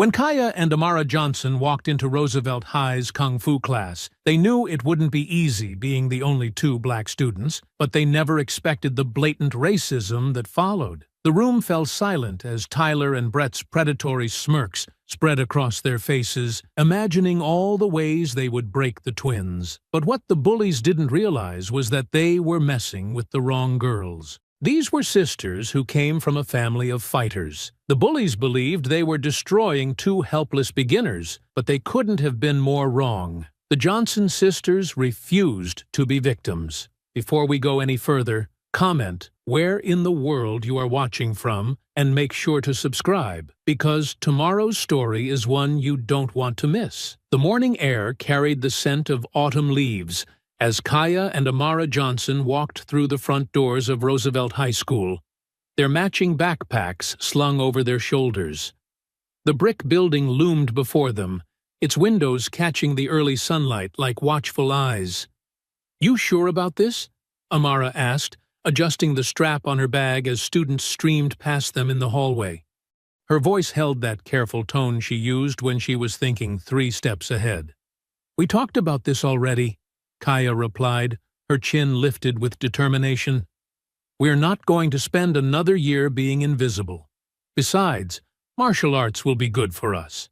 When Kaya and Amara Johnson walked into Roosevelt High's Kung Fu class, they knew it wouldn't be easy being the only two black students, but they never expected the blatant racism that followed. The room fell silent as Tyler and Brett's predatory smirks spread across their faces, imagining all the ways they would break the twins. But what the bullies didn't realize was that they were messing with the wrong girls. These were sisters who came from a family of fighters. The bullies believed they were destroying two helpless beginners, but they couldn't have been more wrong. The Johnson sisters refused to be victims. Before we go any further, comment where in the world you are watching from and make sure to subscribe, because tomorrow's story is one you don't want to miss. The morning air carried the scent of autumn leaves as Kaya and Amara Johnson walked through the front doors of Roosevelt High School, their matching backpacks slung over their shoulders. The brick building loomed before them, its windows catching the early sunlight like watchful eyes. "You sure about this?" Amara asked, adjusting the strap on her bag as students streamed past them in the hallway. Her voice held that careful tone she used when she was thinking 3 steps ahead. "We talked about this already," Kaya replied, her chin lifted with determination. "We're not going to spend another year being invisible. Besides, martial arts will be good for us."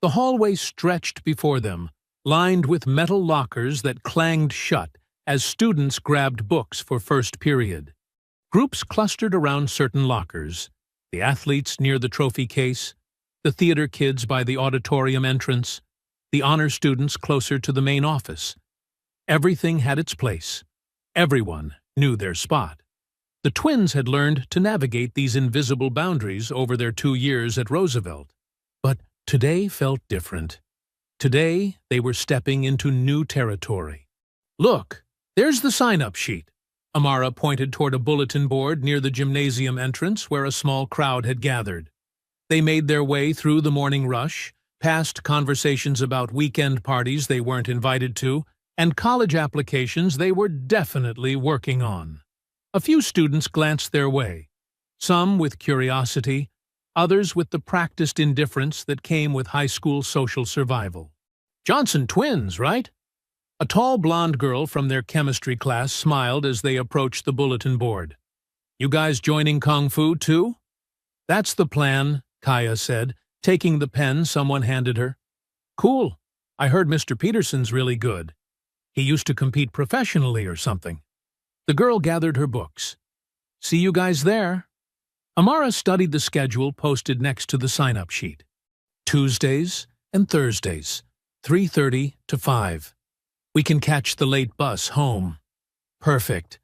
The hallway stretched before them, lined with metal lockers that clanged shut as students grabbed books for first period. Groups clustered around certain lockers, the athletes near the trophy case, the theater kids by the auditorium entrance, the honor students closer to the main office. Everything had its place. Everyone knew their spot. The twins had learned to navigate these invisible boundaries over their 2 years at Roosevelt. But today felt different. Today, they were stepping into new territory. "Look, there's the sign-up sheet." Amara pointed toward a bulletin board near the gymnasium entrance where a small crowd had gathered. They made their way through the morning rush, past conversations about weekend parties they weren't invited to, and college applications they were definitely working on. A few students glanced their way, some with curiosity, others with the practiced indifference that came with high school social survival. "Johnson twins, right?" A tall blonde girl from their chemistry class smiled as they approached the bulletin board. "You guys joining Kung Fu, too?" "That's the plan," Kaya said, taking the pen someone handed her. "Cool. I heard Mr. Peterson's really good. He used to compete professionally or something." The girl gathered her books. "See you guys there." Amara studied the schedule posted next to the sign-up sheet. Tuesdays and Thursdays, 3:30 to 5. We can catch the late bus home. Perfect.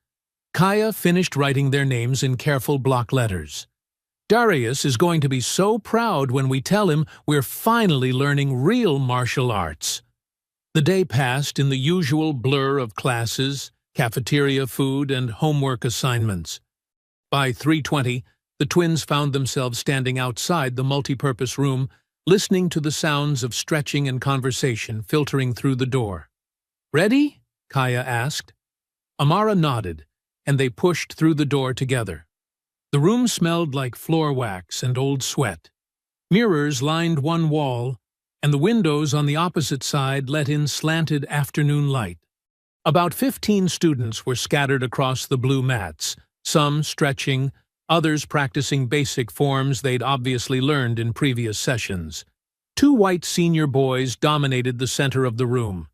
Kaya finished writing their names in careful block letters. "Darius is going to be so proud when we tell him we're finally learning real martial arts." The day passed in the usual blur of classes, cafeteria food, and homework assignments. By 3:20, the twins found themselves standing outside the multipurpose room, listening to the sounds of stretching and conversation filtering through the door. "Ready?" Kaya asked. Amara nodded, and they pushed through the door together. The room smelled like floor wax and old sweat. Mirrors lined one wall, and the windows on the opposite side let in slanted afternoon light. About 15 students were scattered across the blue mats, some stretching, others practicing basic forms they'd obviously learned in previous sessions. 2 white senior boys dominated the center of the room.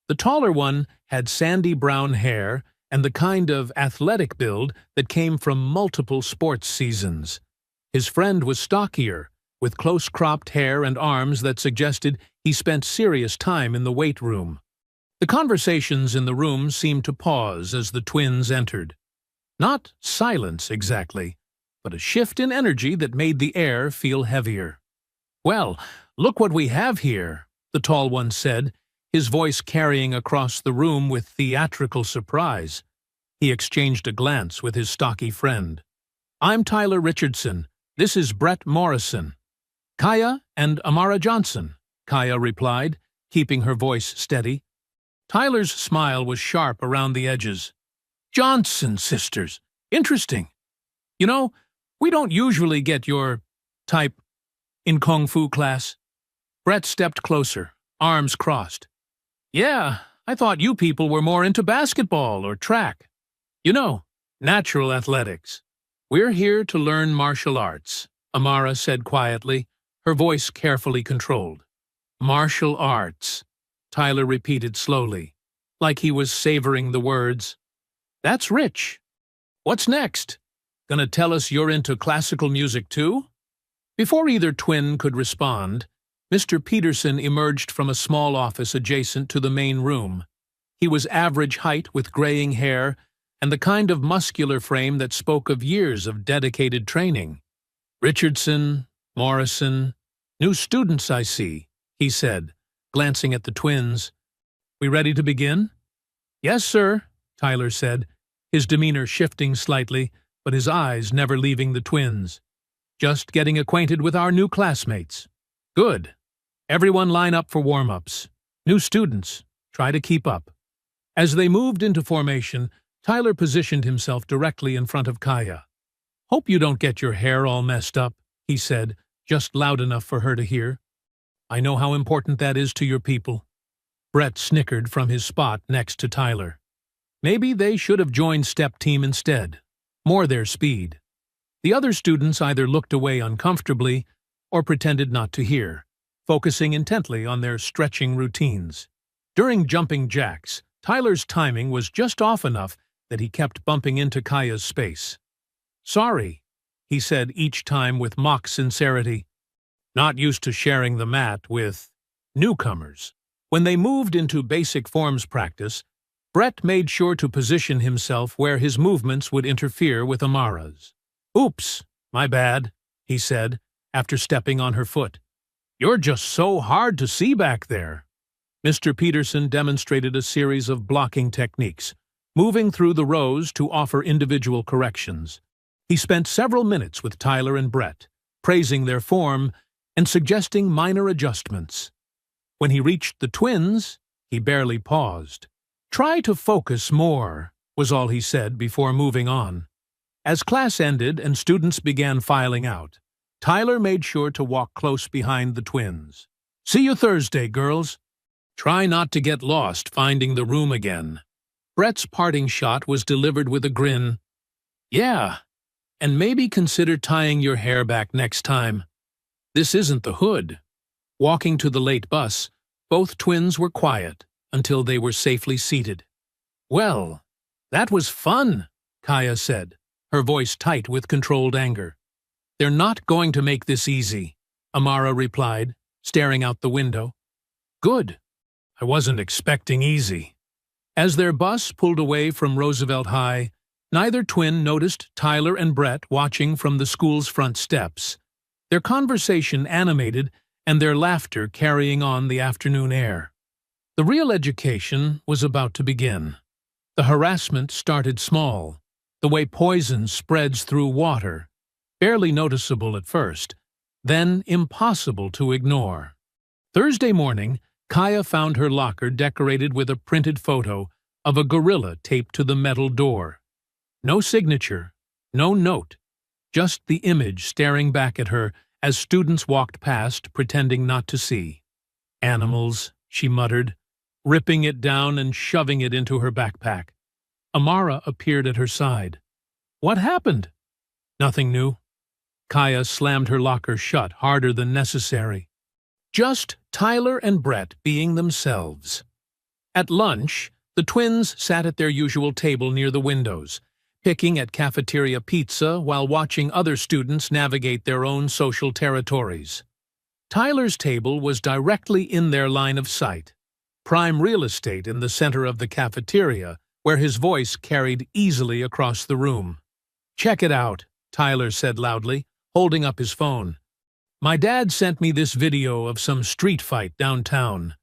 The taller one had sandy brown hair and the kind of athletic build that came from multiple sports seasons. His friend was stockier, with close-cropped hair and arms that suggested he spent serious time in the weight room. The conversations in the room seemed to pause as the twins entered. Not silence exactly, but a shift in energy that made the air feel heavier. "Well, look what we have here," the tall one said, his voice carrying across the room with theatrical surprise. He exchanged a glance with his stocky friend. "I'm Tyler Richardson. This is Brett Morrison." "Kaya and Amara Johnson," Kaya replied, keeping her voice steady. Tyler's smile was sharp around the edges. "Johnson sisters. Interesting. You know, we don't usually get your type in Kung Fu class. Brett stepped closer, arms crossed. Yeah, I thought you people were more into basketball or track. You know, natural athletics. We're here to learn martial arts, Amara said quietly, her voice carefully controlled. Martial arts, Tyler repeated slowly, like he was savoring the words. That's rich. What's next? Gonna tell us you're into classical music too? Before either twin could respond, Mr. Peterson emerged from a small office adjacent to the main room. He was average height with graying hair and the kind of muscular frame that spoke of years of dedicated training. Richardson, Morrison, new students I see, he said, glancing at the twins. We ready to begin? Yes, sir, Tyler said, his demeanor shifting slightly, but his eyes never leaving the twins. Just getting acquainted with our new classmates. Good. Everyone line up for warm-ups. New students, try to keep up. As they moved into formation, Tyler positioned himself directly in front of Kaya. Hope you don't get your hair all messed up, he said, just loud enough for her to hear. I know how important that is to your people. Brett snickered from his spot next to Tyler. Maybe they should have joined Step Team instead. More their speed. The other students either looked away uncomfortably or pretended not to hear, focusing intently on their stretching routines. During jumping jacks, Tyler's timing was just off enough that he kept bumping into Kaya's space. Sorry, he said each time with mock sincerity. Not used to sharing the mat with newcomers. When they moved into basic forms practice, Brett made sure to position himself where his movements would interfere with Amara's. Oops, my bad, he said, after stepping on her foot. You're just so hard to see back there. Mr. Peterson demonstrated a series of blocking techniques, moving through the rows to offer individual corrections. He spent several minutes with Tyler and Brett, praising their form and suggesting minor adjustments. When he reached the twins, he barely paused. Try to focus more, was all he said before moving on. As class ended and students began filing out, Tyler made sure to walk close behind the twins. See you Thursday, girls. Try not to get lost finding the room again. Brett's parting shot was delivered with a grin. Yeah, and maybe consider tying your hair back next time. This isn't the hood. Walking to the late bus, both twins were quiet until they were safely seated. Well, that was fun, Kaya said, her voice tight with controlled anger. They're not going to make this easy, Amara replied, staring out the window. Good. I wasn't expecting easy. As their bus pulled away from Roosevelt High, neither twin noticed Tyler and Brett watching from the school's front steps, their conversation animated and their laughter carrying on the afternoon air. The real education was about to begin. The harassment started small, the way poison spreads through water, barely noticeable at first, then impossible to ignore. Thursday morning, Kaya found her locker decorated with a printed photo of a gorilla taped to the metal door. No signature, no note, just the image staring back at her as students walked past, pretending not to see. Animals, she muttered, ripping it down and shoving it into her backpack. Amara appeared at her side. What happened? Nothing new. Kaya slammed her locker shut harder than necessary. Just Tyler and Brett being themselves. At lunch, the twins sat at their usual table near the windows, picking at cafeteria pizza while watching other students navigate their own social territories. Tyler's table was directly in their line of sight, prime real estate in the center of the cafeteria, where his voice carried easily across the room. Check it out, Tyler said loudly, holding up his phone. My dad sent me this video of some street fight downtown.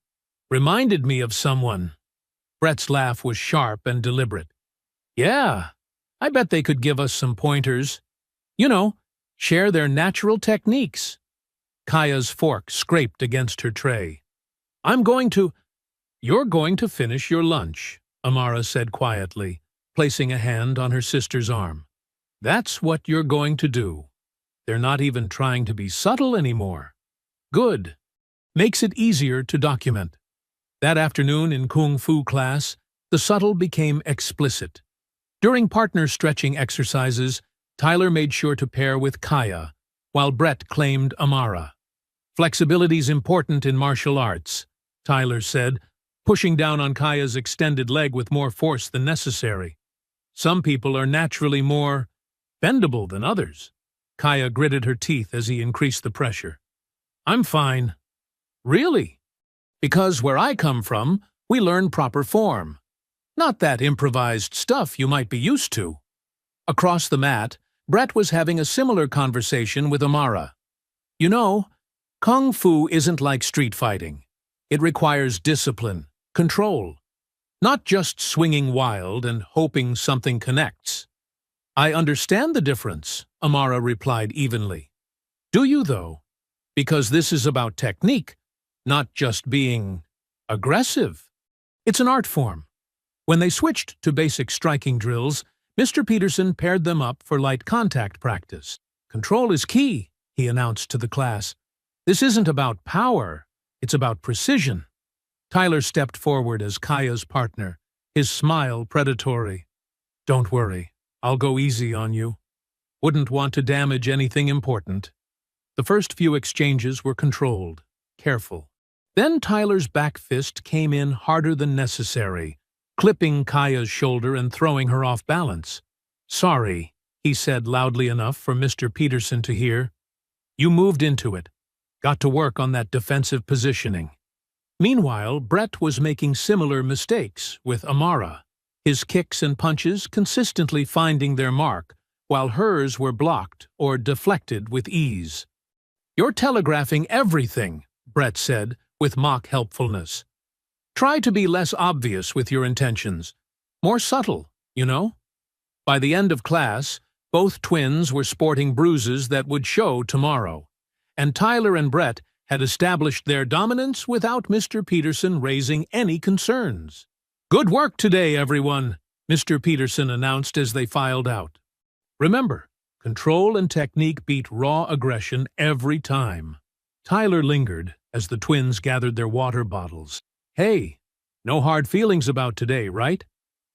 Reminded me of someone. Brett's laugh was sharp and deliberate. Yeah, I bet they could give us some pointers. You know, share their natural techniques. Kaya's fork scraped against her tray. You're going to finish your lunch, Amara said quietly, placing a hand on her sister's arm. That's what you're going to do. They're not even trying to be subtle anymore. Good. Makes it easier to document. That afternoon in Kung Fu class, the subtle became explicit. During partner stretching exercises, Tyler made sure to pair with Kaya, while Brett claimed Amara. Flexibility's important in martial arts, Tyler said, pushing down on Kaya's extended leg with more force than necessary. Some people are naturally more bendable than others. Kaya gritted her teeth as he increased the pressure. I'm fine. Really? Because where I come from, we learn proper form. Not that improvised stuff you might be used to. Across the mat, Brett was having a similar conversation with Amara. You know, Kung Fu isn't like street fighting. It requires discipline, control, not just swinging wild and hoping something connects. I understand the difference, Amara replied evenly. Do you, though? Because this is about technique, not just being aggressive. It's an art form. When they switched to basic striking drills, Mr. Peterson paired them up for light contact practice. Control is key, he announced to the class. This isn't about power, it's about precision. Tyler stepped forward as Kaya's partner, his smile predatory. Don't worry, I'll go easy on you. Wouldn't want to damage anything important. The first few exchanges were controlled, careful. Then Tyler's back fist came in harder than necessary, clipping Kaya's shoulder and throwing her off balance. Sorry, he said loudly enough for Mr. Peterson to hear. You moved into it. Got to work on that defensive positioning. Meanwhile, Brett was making similar mistakes with Amara, his kicks and punches consistently finding their mark, while hers were blocked or deflected with ease. You're telegraphing everything, Brett said, with mock helpfulness. Try to be less obvious with your intentions. More subtle, you know? By the end of class, both twins were sporting bruises that would show tomorrow, and Tyler and Brett had established their dominance without Mr. Peterson raising any concerns. Good work today, everyone, Mr. Peterson announced as they filed out. Remember, control and technique beat raw aggression every time. Tyler lingered as the twins gathered their water bottles. Hey, no hard feelings about today, right?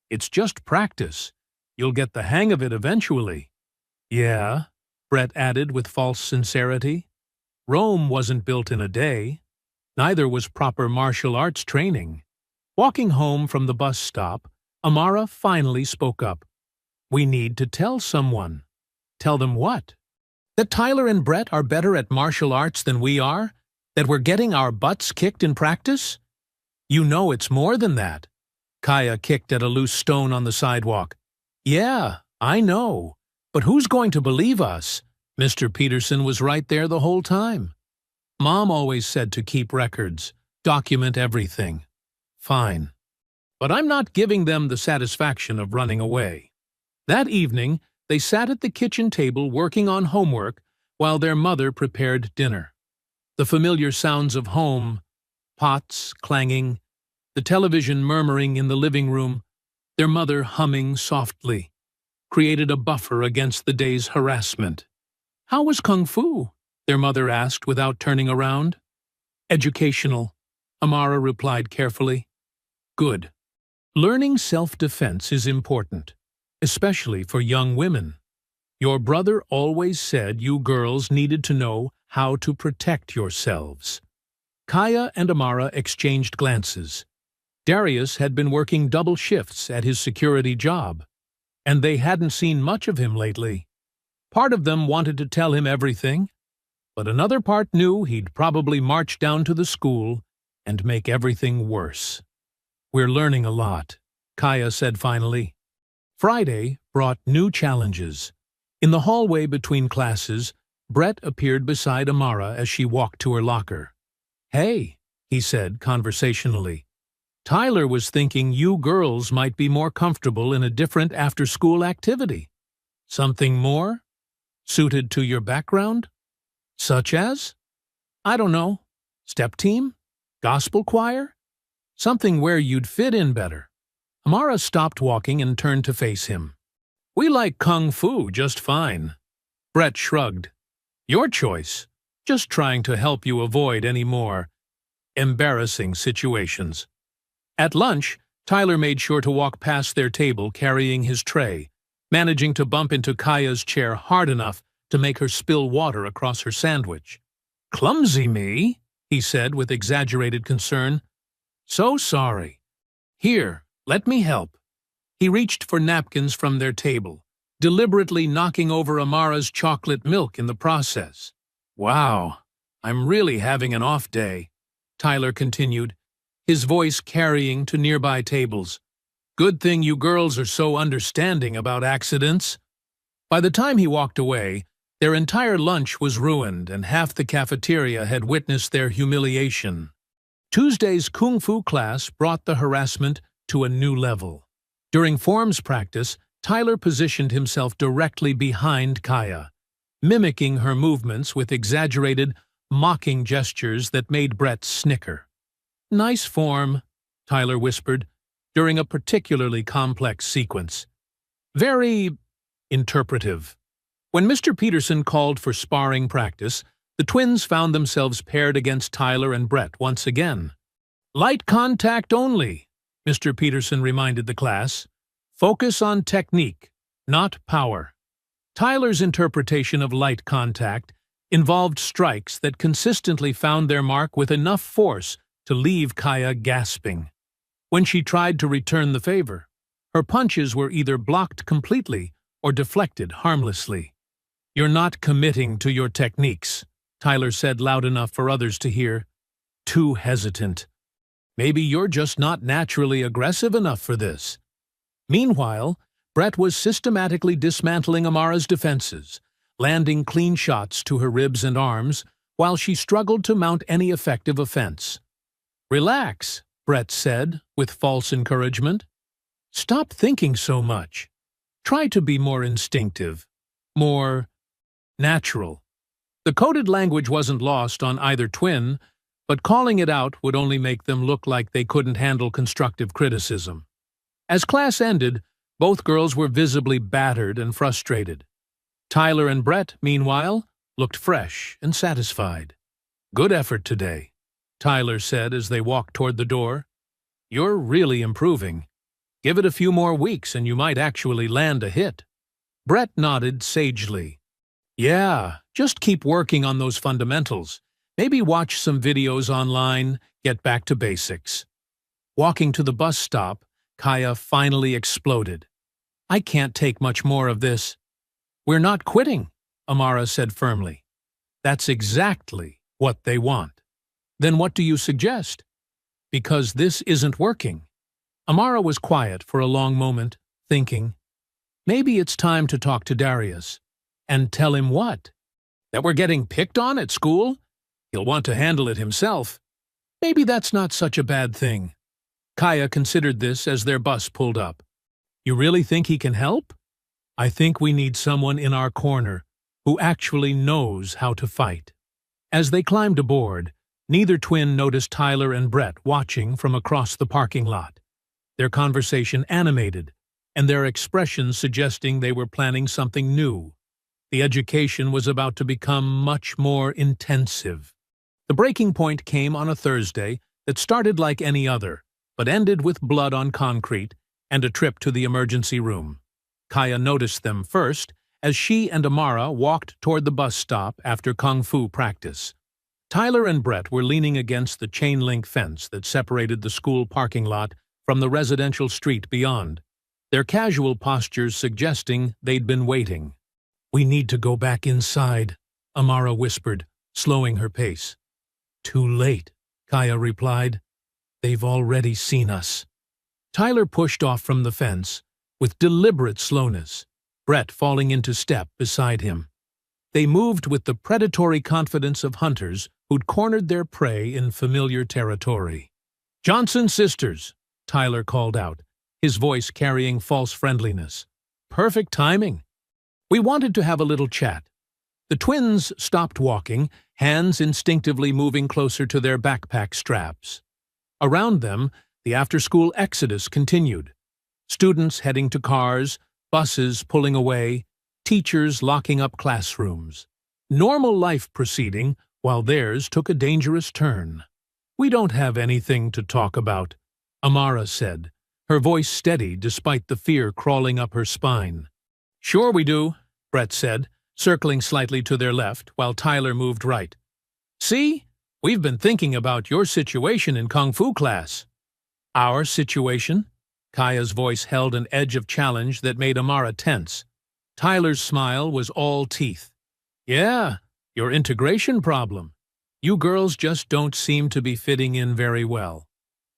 It's just practice. You'll get the hang of it eventually. Yeah, Brett added with false sincerity. Rome wasn't built in a day. Neither was proper martial arts training. Walking home from the bus stop, Amara finally spoke up. We need to tell someone. Tell them what? That Tyler and Brett are better at martial arts than we are? That we're getting our butts kicked in practice? You know it's more than that. Kaya kicked at a loose stone on the sidewalk. Yeah, I know. But who's going to believe us? Mr. Peterson was right there the whole time. Mom always said to keep records, document everything. Fine. But I'm not giving them the satisfaction of running away. That evening, they sat at the kitchen table working on homework while their mother prepared dinner. The familiar sounds of home, pots clanging, the television murmuring in the living room, their mother humming softly, created a buffer against the day's harassment. How was Kung Fu? Their mother asked without turning around. Educational, Amara replied carefully. Good. Learning self-defense is important, especially for young women. Your brother always said you girls needed to know how to protect yourselves. Kaya and Amara exchanged glances. Darius had been working double shifts at his security job, and they hadn't seen much of him lately. Part of them wanted to tell him everything, but another part knew he'd probably march down to the school and make everything worse. We're learning a lot, Kaya said finally. Friday brought new challenges. In the hallway between classes, Brett appeared beside Amara as she walked to her locker. Hey, he said conversationally. Tyler was thinking you girls might be more comfortable in a different after-school activity. Something more? Suited to your background? Such as? I don't know. Step team? Gospel choir? Something where you'd fit in better. Amara stopped walking and turned to face him. We like Kung Fu just fine. Brett shrugged. Your choice. Just trying to help you avoid any more embarrassing situations. At lunch, Tyler made sure to walk past their table carrying his tray, managing to bump into Kaya's chair hard enough to make her spill water across her sandwich. "Clumsy me," he said with exaggerated concern. "So sorry. Here, let me help." He reached for napkins from their table, deliberately knocking over Amara's chocolate milk in the process. "Wow, I'm really having an off day," Tyler continued, his voice carrying to nearby tables. "Good thing you girls are so understanding about accidents." By the time he walked away, their entire lunch was ruined and half the cafeteria had witnessed their humiliation. Tuesday's Kung Fu class brought the harassment to a new level. During forms practice, Tyler positioned himself directly behind Kaya, mimicking her movements with exaggerated, mocking gestures that made Brett snicker. "Nice form," Tyler whispered, during a particularly complex sequence. "Very interpretive." When Mr. Peterson called for sparring practice, the twins found themselves paired against Tyler and Brett once again. "Light contact only," Mr. Peterson reminded the class. "Focus on technique, not power." Tyler's interpretation of light contact involved strikes that consistently found their mark with enough force to leave Kaya gasping. When she tried to return the favor, her punches were either blocked completely or deflected harmlessly. "You're not committing to your techniques," Tyler said loud enough for others to hear. "Too hesitant. Maybe you're just not naturally aggressive enough for this." Meanwhile, Brett was systematically dismantling Amara's defenses, landing clean shots to her ribs and arms while she struggled to mount any effective offense. "Relax," Brett said, with false encouragement. "Stop thinking so much. Try to be more instinctive, more natural." The coded language wasn't lost on either twin, but calling it out would only make them look like they couldn't handle constructive criticism. As class ended, both girls were visibly battered and frustrated. Tyler and Brett, meanwhile, looked fresh and satisfied. "Good effort today," Tyler said as they walked toward the door. "You're really improving. Give it a few more weeks and you might actually land a hit." Brett nodded sagely. "Yeah, just keep working on those fundamentals. Maybe watch some videos online, get back to basics." Walking to the bus stop, Kaya finally exploded. "I can't take much more of this." "We're not quitting," Amara said firmly. "That's exactly what they want." "Then what do you suggest?" "Because this isn't working." Amara was quiet for a long moment, thinking. "Maybe it's time to talk to Darius." "And tell him what?" "That we're getting picked on at school? He'll want to handle it himself." "Maybe that's not such a bad thing." Kaya considered this as their bus pulled up. "You really think he can help?" "I think we need someone in our corner who actually knows how to fight." As they climbed aboard, neither twin noticed Tyler and Brett watching from across the parking lot, their conversation animated, and their expressions suggesting they were planning something new. The education was about to become much more intensive. The breaking point came on a Thursday that started like any other, but ended with blood on concrete and a trip to the emergency room. Kaya noticed them first as she and Amara walked toward the bus stop after Kung Fu practice. Tyler and Brett were leaning against the chain-link fence that separated the school parking lot from the residential street beyond, their casual postures suggesting they'd been waiting. "We need to go back inside," Amara whispered, slowing her pace. "Too late," Kaya replied. "They've already seen us." Tyler pushed off from the fence with deliberate slowness, Brett falling into step beside him. They moved with the predatory confidence of hunters who'd cornered their prey in familiar territory. "Johnson sisters," Tyler called out, his voice carrying false friendliness. "Perfect timing. We wanted to have a little chat." The twins stopped walking, hands instinctively moving closer to their backpack straps. Around them, the after-school exodus continued. Students heading to cars, buses pulling away, teachers locking up classrooms. normal life proceeding while theirs took a dangerous turn. "We don't have anything to talk about," Amara said, her voice steady despite the fear crawling up her spine. "Sure we do," Brett said, circling slightly to their left while Tyler moved right. "See? We've been thinking about your situation in Kung Fu class." "Our situation?" Kaya's voice held an edge of challenge that made Amara tense. Tyler's smile was all teeth. "Yeah, your integration problem. You girls just don't seem to be fitting in very well.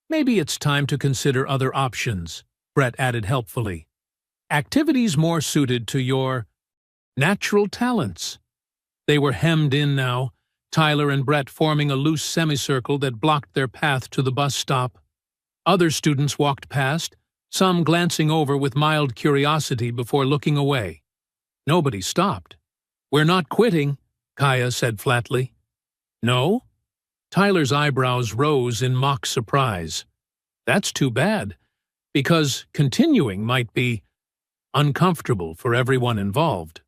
Maybe it's time to consider other options," Brett added helpfully. "Activities more suited to your natural talents." They were hemmed in now, Tyler and Brett forming a loose semicircle that blocked their path to the bus stop. Other students walked past, some glancing over with mild curiosity before looking away. Nobody stopped. "We're not quitting," Kaya said flatly. "No?" Tyler's eyebrows rose in mock surprise. "That's too bad, because continuing might be uncomfortable for everyone involved."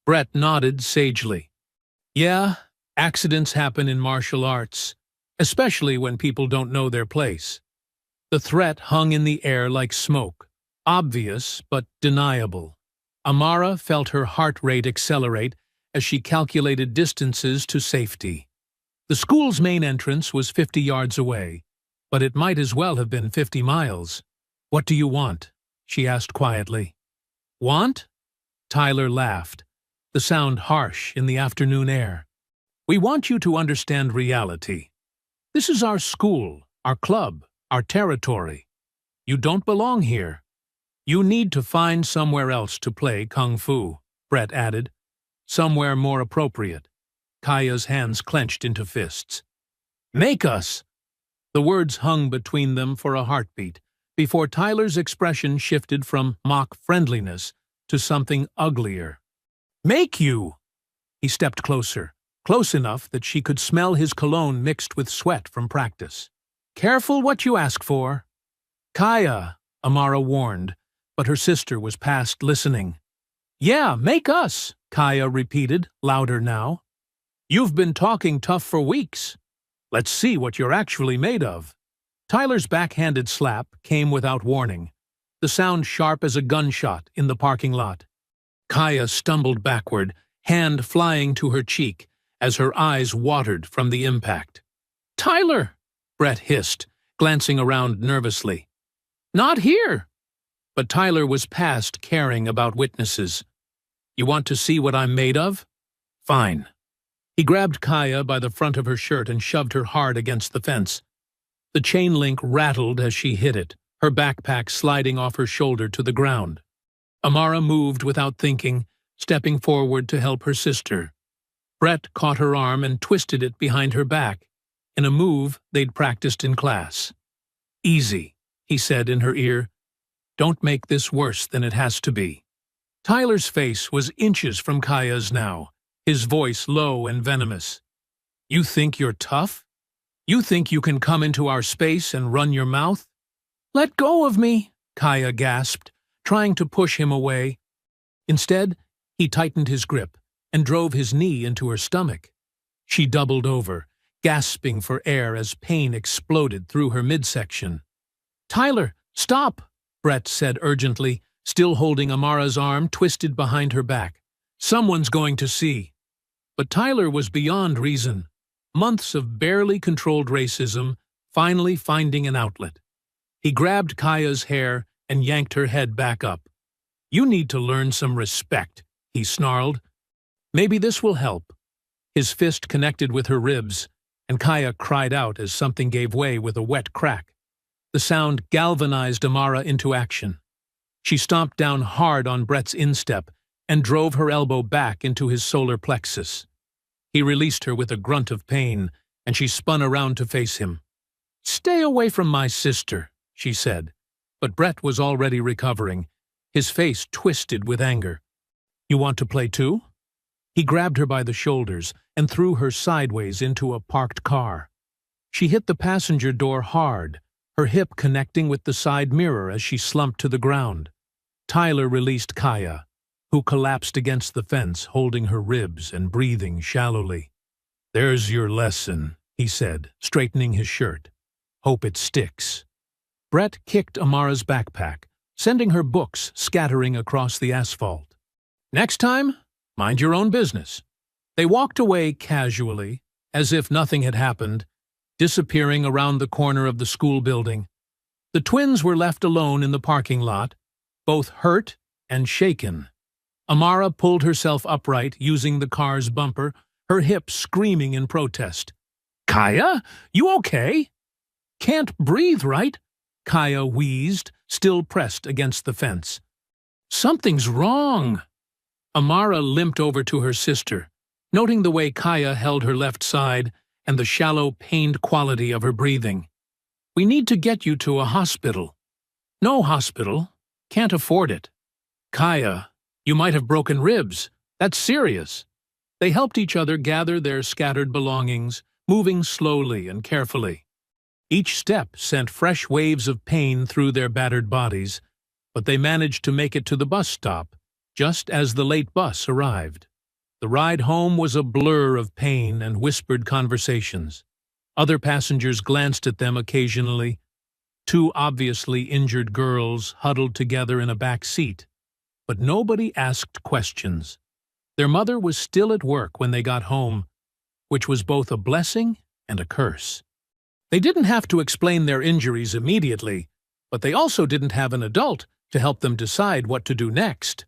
Brett nodded sagely. "Yeah, accidents happen in martial arts, especially when people don't know their place." The threat hung in the air like smoke, obvious but deniable. Amara felt her heart rate accelerate as she calculated distances to safety. The school's main entrance was 50 yards away, but it might as well have been 50 miles. "What do you want?" she asked quietly. "Want?" Tyler laughed, the sound harsh in the afternoon air. "We want you to understand reality. This is our school, our club, our territory. You don't belong here. You need to find somewhere else to play Kung Fu," Brett added. "Somewhere more appropriate." Kaya's hands clenched into fists. "Make us!" The words hung between them for a heartbeat, before Tyler's expression shifted from mock friendliness to something uglier. "Make you!" He stepped closer, close enough that she could smell his cologne mixed with sweat from practice. "Careful what you ask for." "Kaya," Amara warned, but her sister was past listening. "Yeah, make us," Kaya repeated, louder now. "You've been talking tough for weeks. Let's see what you're actually made of." Tyler's backhanded slap came without warning, the sound sharp as a gunshot in the parking lot. Kaya stumbled backward, hand flying to her cheek as her eyes watered from the impact. "Tyler!" Brett hissed, glancing around nervously. "Not here!" But Tyler was past caring about witnesses. "You want to see what I'm made of? Fine." He grabbed Kaya by the front of her shirt and shoved her hard against the fence. The chain link rattled as she hit it, her backpack sliding off her shoulder to the ground. Amara moved without thinking, stepping forward to help her sister. Brett caught her arm and twisted it behind her back, in a move they'd practiced in class. "Easy," he said in her ear. "Don't make this worse than it has to be." Tyler's face was inches from Kaya's now, his voice low and venomous. "You think you're tough? You think you can come into our space and run your mouth?" "Let go of me," Kaya gasped, trying to push him away. Instead, he tightened his grip and drove his knee into her stomach. She doubled over, gasping for air as pain exploded through her midsection. "Tyler, stop!" Brett said urgently, still holding Amara's arm twisted behind her back. "Someone's going to see." But Tyler was beyond reason. Months of barely controlled racism finally finding an outlet. He grabbed Kaya's hair and yanked her head back up. "You need to learn some respect," he snarled. "Maybe this will help." His fist connected with her ribs, and Kaya cried out as something gave way with a wet crack. The sound galvanized Amara into action. She stomped down hard on Brett's instep and drove her elbow back into his solar plexus. He released her with a grunt of pain, and she spun around to face him. "Stay away from my sister," she said, but Brett was already recovering, his face twisted with anger. "You want to play too?" He grabbed her by the shoulders and threw her sideways into a parked car. She hit the passenger door hard, her hip connecting with the side mirror as she slumped to the ground. Tyler released Kaya, who collapsed against the fence, holding her ribs and breathing shallowly. "There's your lesson," he said, straightening his shirt. "Hope it sticks." Brett kicked Amara's backpack, sending her books scattering across the asphalt. "Next time, mind your own business." They walked away casually, as if nothing had happened, disappearing around the corner of the school building. The twins were left alone in the parking lot, both hurt and shaken. Amara pulled herself upright, using the car's bumper, her hips screaming in protest. "Kaya, you okay?" "Can't breathe, right?" Kaya wheezed, still pressed against the fence. "Something's wrong." Amara limped over to her sister, noting the way Kaya held her left side and the shallow, pained quality of her breathing. "We need to get you to a hospital." "No hospital. Can't afford it." "Kaya, you might have broken ribs. That's serious." They helped each other gather their scattered belongings, moving slowly and carefully. Each step sent fresh waves of pain through their battered bodies, but they managed to make it to the bus stop, just as the late bus arrived. The ride home was a blur of pain and whispered conversations. Other passengers glanced at them occasionally. Two obviously injured girls huddled together in a back seat, but nobody asked questions. Their mother was still at work when they got home, which was both a blessing and a curse. They didn't have to explain their injuries immediately, but they also didn't have an adult to help them decide what to do next.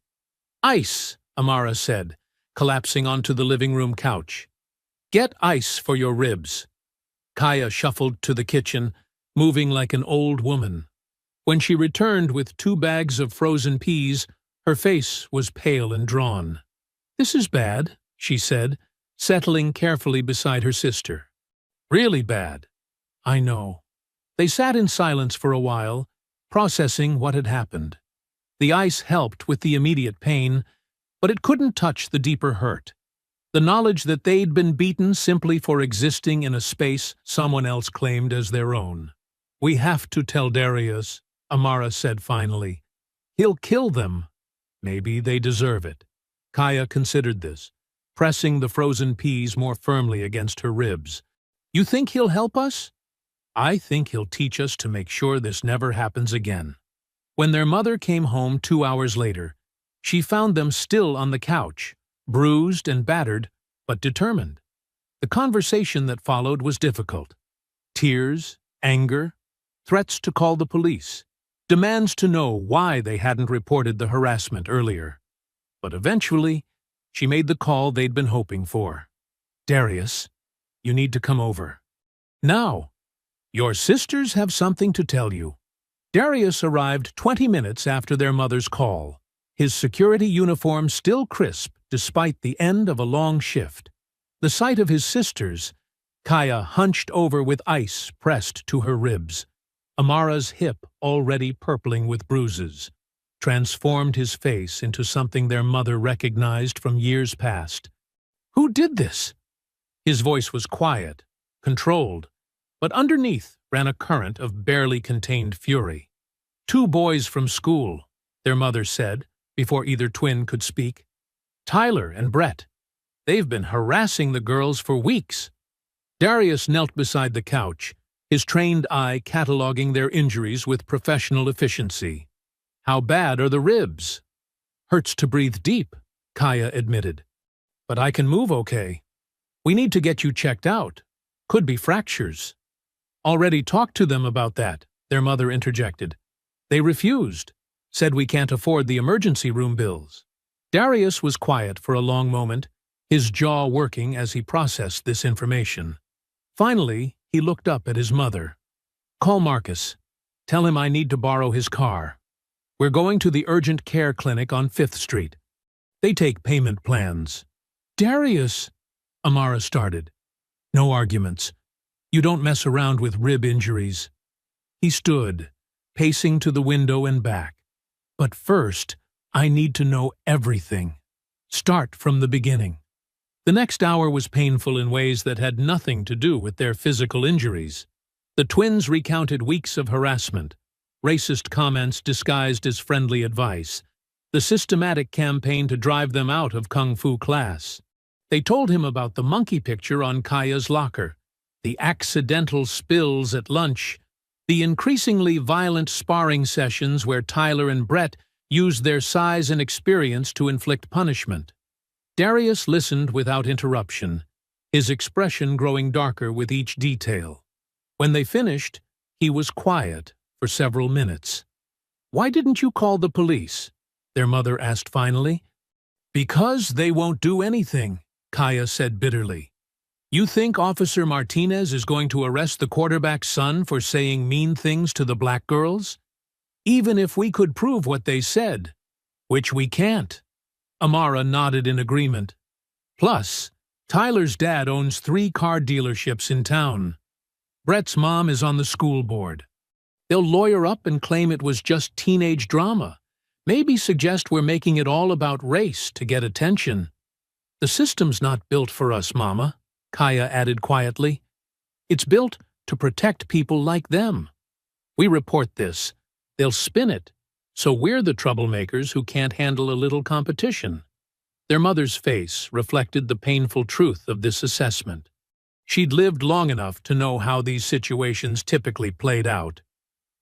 "Ice," Amara said, collapsing onto the living room couch. "Get ice for your ribs." Kaya shuffled to the kitchen, moving like an old woman. When she returned with 2 bags of frozen peas, her face was pale and drawn. "This is bad," she said, settling carefully beside her sister. "Really bad." "I know." They sat in silence for a while, processing what had happened. The ice helped with the immediate pain, but it couldn't touch the deeper hurt. The knowledge that they'd been beaten simply for existing in a space someone else claimed as their own. "We have to tell Darius," Amara said finally. "He'll kill them." "Maybe they deserve it." Kaya considered this, pressing the frozen peas more firmly against her ribs. "You think he'll help us?" "I think he'll teach us to make sure this never happens again." When their mother came home 2 hours later, she found them still on the couch, bruised and battered, but determined. The conversation that followed was difficult. Tears, anger, threats to call the police, demands to know why they hadn't reported the harassment earlier. But eventually, she made the call they'd been hoping for. "Darius, you need to come over. Now, your sisters have something to tell you." Darius arrived 20 minutes after their mother's call, his security uniform still crisp despite the end of a long shift. The sight of his sisters, Kaya hunched over with ice pressed to her ribs, Amara's hip already purpling with bruises, transformed his face into something their mother recognized from years past. "Who did this?" His voice was quiet, controlled, but underneath ran a current of barely contained fury. "2 boys from school," their mother said, before either twin could speak. "Tyler and Brett. They've been harassing the girls for weeks." Darius knelt beside the couch, his trained eye cataloging their injuries with professional efficiency. "How bad are the ribs?" "Hurts to breathe deep," Kaya admitted. "But I can move okay. We need to get you checked out. Could be fractures." "Already talked to them about that," their mother interjected. "They refused, said we can't afford the emergency room bills." Darius was quiet for a long moment, his jaw working as he processed this information. Finally, he looked up at his mother. "Call Marcus. Tell him I need to borrow his car. We're going to the urgent care clinic on 5th Street. They take payment plans." "Darius," Amara started. "No arguments. You don't mess around with rib injuries." He stood, pacing to the window and back. "But first, I need to know everything. Start from the beginning." The next hour was painful in ways that had nothing to do with their physical injuries. The twins recounted weeks of harassment, racist comments disguised as friendly advice, the systematic campaign to drive them out of Kung Fu class. They told him about the monkey picture on Kaya's locker, the accidental spills at lunch, the increasingly violent sparring sessions where Tyler and Brett used their size and experience to inflict punishment. Darius listened without interruption, his expression growing darker with each detail. When they finished, he was quiet for several minutes. "Why didn't you call the police?" their mother asked finally. "Because they won't do anything," Kaya said bitterly. "You think Officer Martinez is going to arrest the quarterback's son for saying mean things to the black girls? Even if we could prove what they said, which we can't." Amara nodded in agreement. "Plus, Tyler's dad owns 3 car dealerships in town. Brett's mom is on the school board. They'll lawyer up and claim it was just teenage drama. Maybe suggest we're making it all about race to get attention." "The system's not built for us, Mama," Kaya added quietly. "It's built to protect people like them. We report this, they'll spin it, so we're the troublemakers who can't handle a little competition." Their mother's face reflected the painful truth of this assessment. She'd lived long enough to know how these situations typically played out.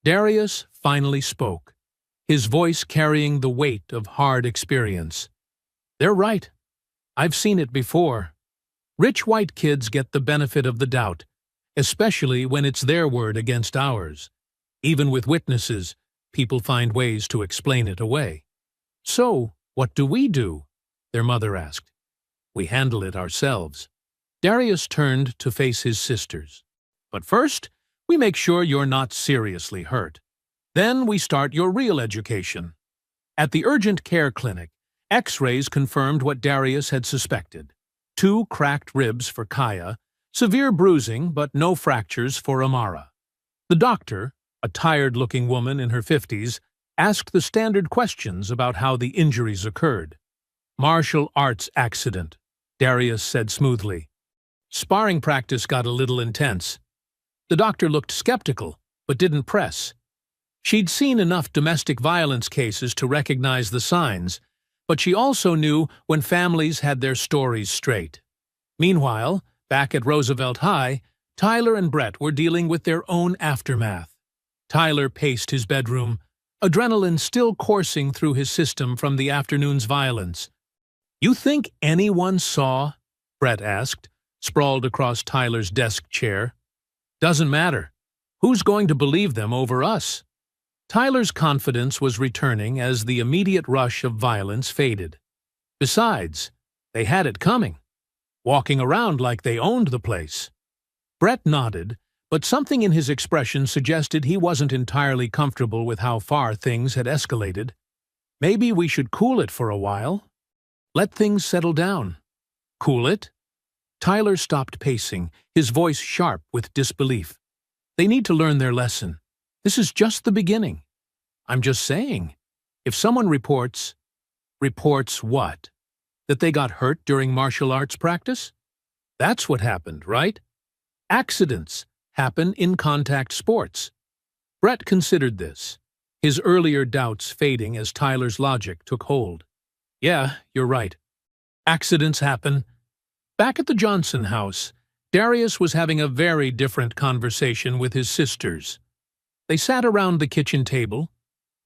Darius finally spoke, his voice carrying the weight of hard experience. "They're right. I've seen it before. Rich white kids get the benefit of the doubt, especially when it's their word against ours. Even with witnesses, people find ways to explain it away." "So, what do we do?" their mother asked. "We handle it ourselves." Darius turned to face his sisters. "But first, we make sure you're not seriously hurt. Then we start your real education." At the urgent care clinic, X-rays confirmed what Darius had suspected. 2 cracked ribs for Kaya, severe bruising but no fractures for Amara. The doctor, a tired-looking woman in her 50s, asked the standard questions about how the injuries occurred. "Martial arts accident," Darius said smoothly. "Sparring practice got a little intense." The doctor looked skeptical, but didn't press. She'd seen enough domestic violence cases to recognize the signs, but she also knew when families had their stories straight. Meanwhile, back at Roosevelt High, Tyler and Brett were dealing with their own aftermath. Tyler paced his bedroom, adrenaline still coursing through his system from the afternoon's violence. "You think anyone saw?" Brett asked, sprawled across Tyler's desk chair. "Doesn't matter. Who's going to believe them over us?" Tyler's confidence was returning as the immediate rush of violence faded. Besides, they had it coming, walking around like they owned the place. Brett nodded, but something in his expression suggested he wasn't entirely comfortable with how far things had escalated. "Maybe we should cool it for a while. Let things settle down." "Cool it?" Tyler stopped pacing, his voice sharp with disbelief. "They need to learn their lesson. This is just the beginning. I'm just saying, if someone reports what? That they got hurt during martial arts practice? That's what happened, right? Accidents happen in contact sports." Brett considered this, his earlier doubts fading as Tyler's logic took hold. "Yeah, you're right. Accidents happen." Back at the Johnson house, Darius was having a very different conversation with his sisters. They sat around the kitchen table,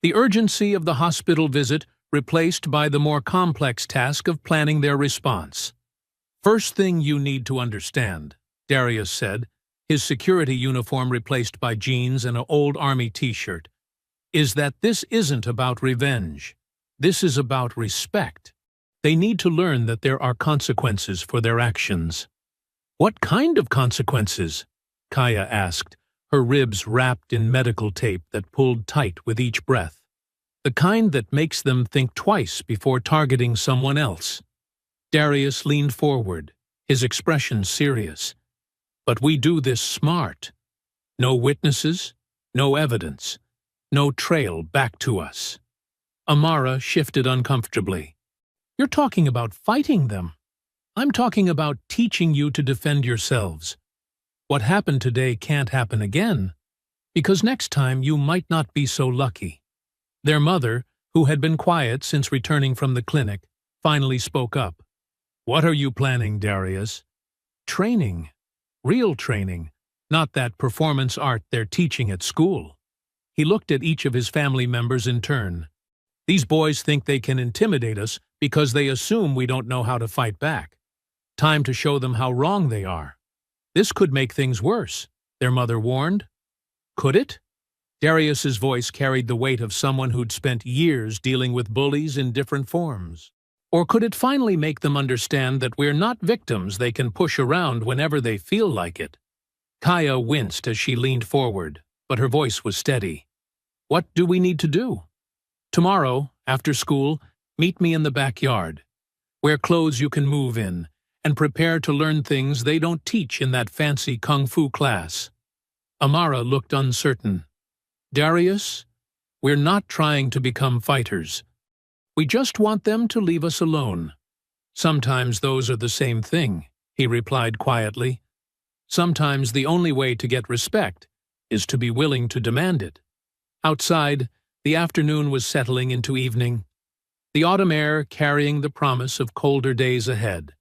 the urgency of the hospital visit replaced by the more complex task of planning their response. "First thing you need to understand," Darius said, his security uniform replaced by jeans and an old army t-shirt, "is that this isn't about revenge. This is about respect. They need to learn that there are consequences for their actions." "What kind of consequences?" Kaya asked, her ribs wrapped in medical tape that pulled tight with each breath. "The kind that makes them think twice before targeting someone else." Darius leaned forward, his expression serious. "But we do this smart. No witnesses, no evidence, no trail back to us." Amara shifted uncomfortably. "You're talking about fighting them. I'm talking about teaching you to defend yourselves. What happened today can't happen again, because next time you might not be so lucky." Their mother, who had been quiet since returning from the clinic, finally spoke up. "What are you planning, Darius?" "Training. Real training, not that performance art they're teaching at school." He looked at each of his family members in turn. "These boys think they can intimidate us because they assume we don't know how to fight back. Time to show them how wrong they are. This could make things worse," their mother warned. "Could it?" Darius's voice carried the weight of someone who'd spent years dealing with bullies in different forms. "Or could it finally make them understand that we're not victims they can push around whenever they feel like it?" Kaya winced as she leaned forward, but her voice was steady. "What do we need to do?" "Tomorrow, after school, meet me in the backyard. Wear clothes you can move in, and prepare to learn things they don't teach in that fancy kung fu class." Amara looked uncertain. "Darius, we're not trying to become fighters. We just want them to leave us alone." "Sometimes those are the same thing," he replied quietly. "Sometimes the only way to get respect is to be willing to demand it." Outside, the afternoon was settling into evening, the autumn air carrying the promise of colder days ahead.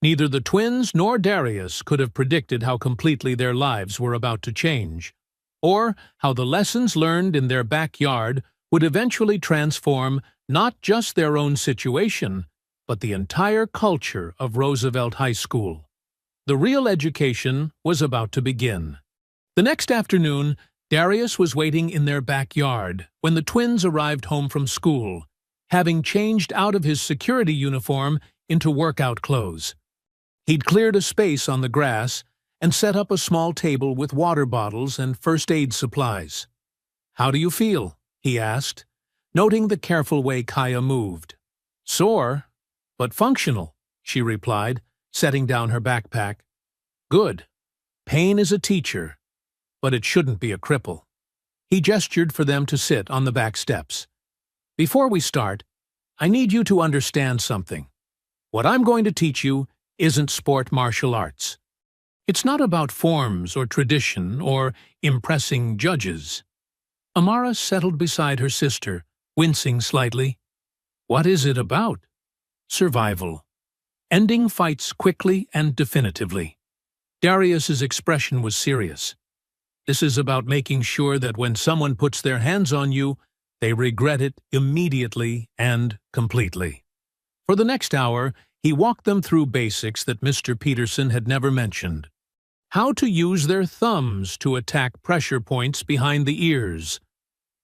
Neither the twins nor Darius could have predicted how completely their lives were about to change, or how the lessons learned in their backyard would eventually transform not just their own situation, but the entire culture of Roosevelt High School. The real education was about to begin. The next afternoon, Darius was waiting in their backyard when the twins arrived home from school, having changed out of his security uniform into workout clothes. He'd cleared a space on the grass and set up a small table with water bottles and first aid supplies. "How do you feel?" he asked, noting the careful way Kaya moved. "Sore, but functional," she replied, setting down her backpack. "Good. Pain is a teacher, but it shouldn't be a cripple." He gestured for them to sit on the back steps. "Before we start, I need you to understand something. What I'm going to teach you isn't sport martial arts. It's not about forms or tradition or impressing judges." Amara settled beside her sister, wincing slightly. "What is it about?" "Survival. Ending fights quickly and definitively." Darius's expression was serious. "This is about making sure that when someone puts their hands on you, they regret it immediately and completely." For the next hour, he walked them through basics that Mr. Peterson had never mentioned. How to use their thumbs to attack pressure points behind the ears.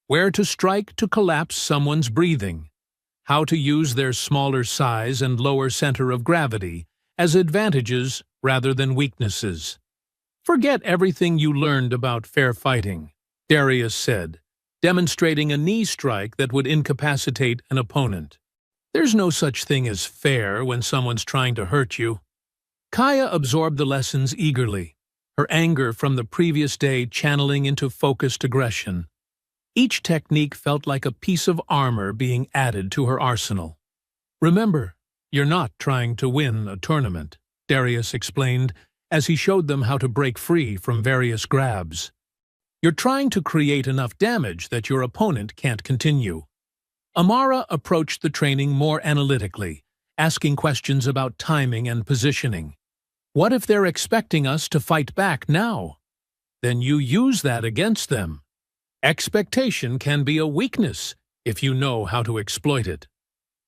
Where to strike to collapse someone's breathing. How to use their smaller size and lower center of gravity as advantages rather than weaknesses. "Forget everything you learned about fair fighting," Darius said, demonstrating a knee strike that would incapacitate an opponent. "There's no such thing as fair when someone's trying to hurt you." Kaya absorbed the lessons eagerly, her anger from the previous day channeling into focused aggression. Each technique felt like a piece of armor being added to her arsenal. "Remember, you're not trying to win a tournament," Darius explained as he showed them how to break free from various grabs. "You're trying to create enough damage that your opponent can't continue." Amara approached the training more analytically, asking questions about timing and positioning. "What if they're expecting us to fight back now? Then you use that against them. Expectation can be a weakness if you know how to exploit it."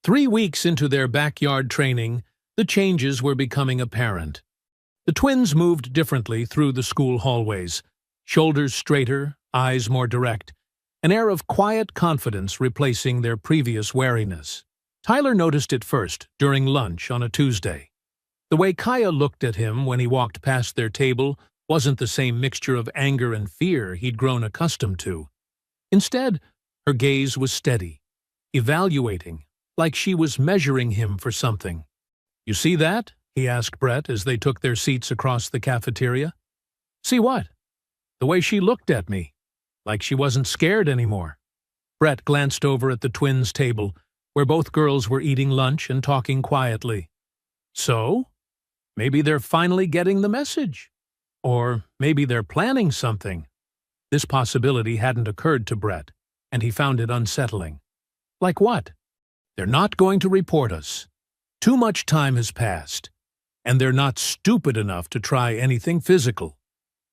3 weeks into their backyard training, the changes were becoming apparent. The twins moved differently through the school hallways, shoulders straighter, eyes more direct, an air of quiet confidence replacing their previous wariness. Tyler noticed it first during lunch on a Tuesday. The way Kaya looked at him when he walked past their table wasn't the same mixture of anger and fear he'd grown accustomed to. Instead, her gaze was steady, evaluating, like she was measuring him for something. "You see that?" he asked Brett as they took their seats across the cafeteria. "See what?" "The way she looked at me, like she wasn't scared anymore." Brett glanced over at the twins' table, where both girls were eating lunch and talking quietly. "So? Maybe they're finally getting the message. Or maybe they're planning something." This possibility hadn't occurred to Brett, and he found it unsettling. Like what? They're not going to report us. Too much time has passed, and they're not stupid enough to try anything physical.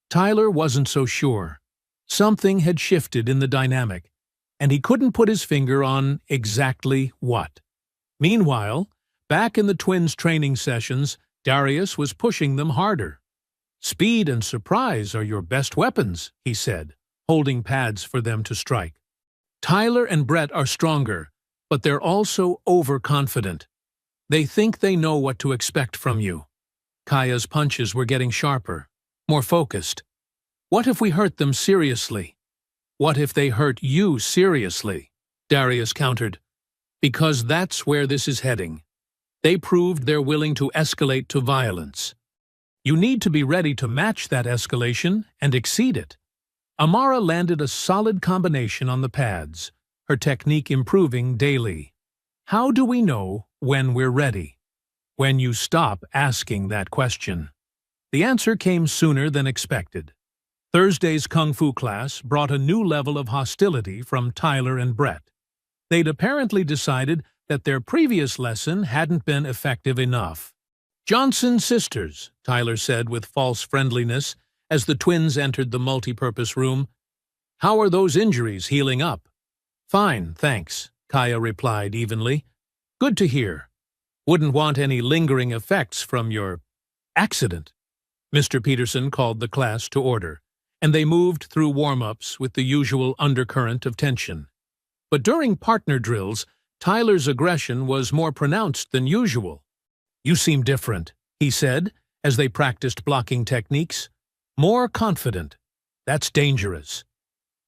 Tyler wasn't so sure. Something had shifted in the dynamic, and he couldn't put his finger on exactly what. Meanwhile, back in the twins' training sessions, Darius was pushing them harder. "Speed and surprise are your best weapons," he said, holding pads for them to strike. "Tyler and Brett are stronger, but they're also overconfident. They think they know what to expect from you." Kaya's punches were getting sharper, more focused. "What if we hurt them seriously?" "What if they hurt you seriously?" Darius countered. "Because that's where this is heading. They proved they're willing to escalate to violence. You need to be ready to match that escalation and exceed it." Amara landed a solid combination on the pads, her technique improving daily. How do we know when we're ready? When you stop asking that question. The answer came sooner than expected. Thursday's Kung Fu class brought a new level of hostility from Tyler and Brett. They'd apparently decided that their previous lesson hadn't been effective enough. "Johnson sisters," Tyler said with false friendliness as the twins entered the multipurpose room. "How are those injuries healing up?" "Fine, thanks," Kaya replied evenly. "Good to hear. Wouldn't want any lingering effects from your accident." Mr. Peterson called the class to order, and they moved through warm-ups with the usual undercurrent of tension. But during partner drills, Tyler's aggression was more pronounced than usual. "You seem different," he said, as they practiced blocking techniques. "More confident. That's dangerous."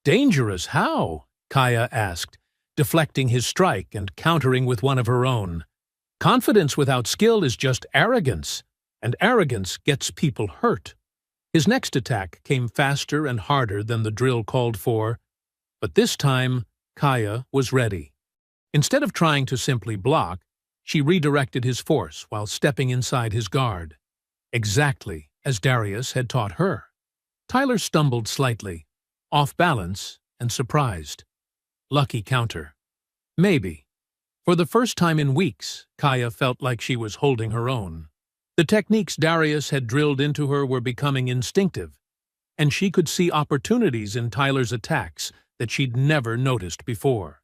"Dangerous? How?" Kaya asked, deflecting his strike and countering with one of her own. "Confidence without skill is just arrogance, and arrogance gets people hurt." His next attack came faster and harder than the drill called for, but this time Kaya was ready. Instead of trying to simply block, she redirected his force while stepping inside his guard, exactly as Darius had taught her. Tyler stumbled slightly, off balance and surprised. Lucky counter. Maybe. For the first time in weeks, Kaya felt like she was holding her own. The techniques Darius had drilled into her were becoming instinctive, and she could see opportunities in Tyler's attacks that she'd never noticed before.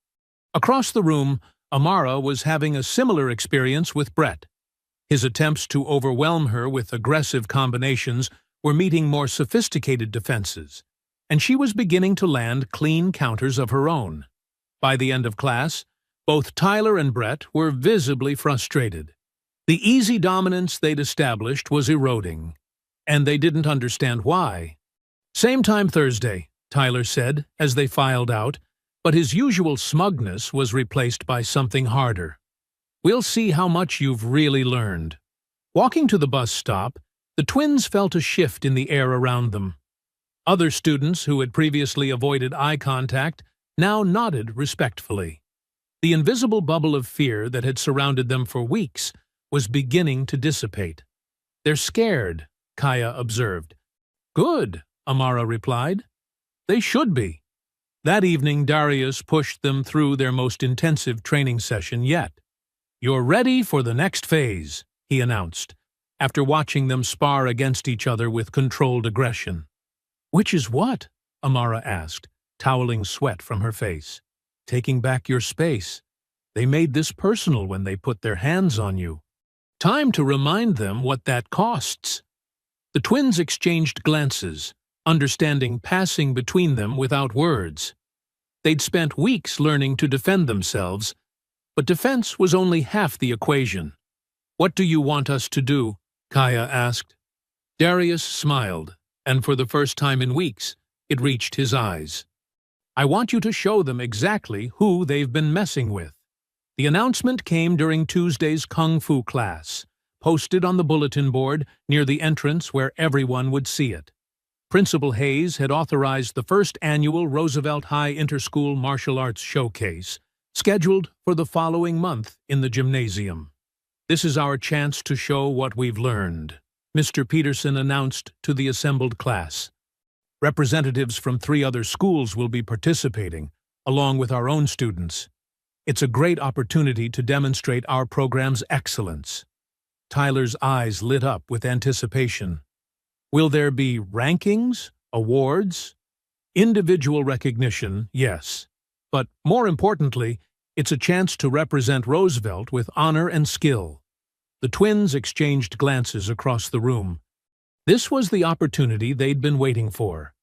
Across the room, Amara was having a similar experience with Brett. His attempts to overwhelm her with aggressive combinations were meeting more sophisticated defenses, and she was beginning to land clean counters of her own. By the end of class, both Tyler and Brett were visibly frustrated. The easy dominance they'd established was eroding, and they didn't understand why. "Same time Thursday," Tyler said as they filed out, but his usual smugness was replaced by something harder. "We'll see how much you've really learned." Walking to the bus stop, the twins felt a shift in the air around them. Other students who had previously avoided eye contact now nodded respectfully. The invisible bubble of fear that had surrounded them for weeks was beginning to dissipate. "They're scared," Kaya observed. "Good," Amara replied. "They should be." That evening, Darius pushed them through their most intensive training session yet. "You're ready for the next phase," he announced, after watching them spar against each other with controlled aggression. "Which is what?" Amara asked, toweling sweat from her face. "Taking back your space. They made this personal when they put their hands on you. Time to remind them what that costs." The twins exchanged glances, understanding passing between them without words. They'd spent weeks learning to defend themselves, but defense was only half the equation. "What do you want us to do?" Kaya asked. Darius smiled, and for the first time in weeks, it reached his eyes. "I want you to show them exactly who they've been messing with." The announcement came during Tuesday's Kung Fu class, posted on the bulletin board near the entrance where everyone would see it. Principal Hayes had authorized the first annual Roosevelt High Interschool Martial Arts Showcase, scheduled for the following month in the gymnasium. "This is our chance to show what we've learned," Mr. Peterson announced to the assembled class. "Representatives from 3 other schools will be participating, along with our own students. It's a great opportunity to demonstrate our program's excellence." Tyler's eyes lit up with anticipation. "Will there be rankings, awards?" "Individual recognition, yes. But more importantly, it's a chance to represent Roosevelt with honor and skill." The twins exchanged glances across the room. This was the opportunity they'd been waiting for.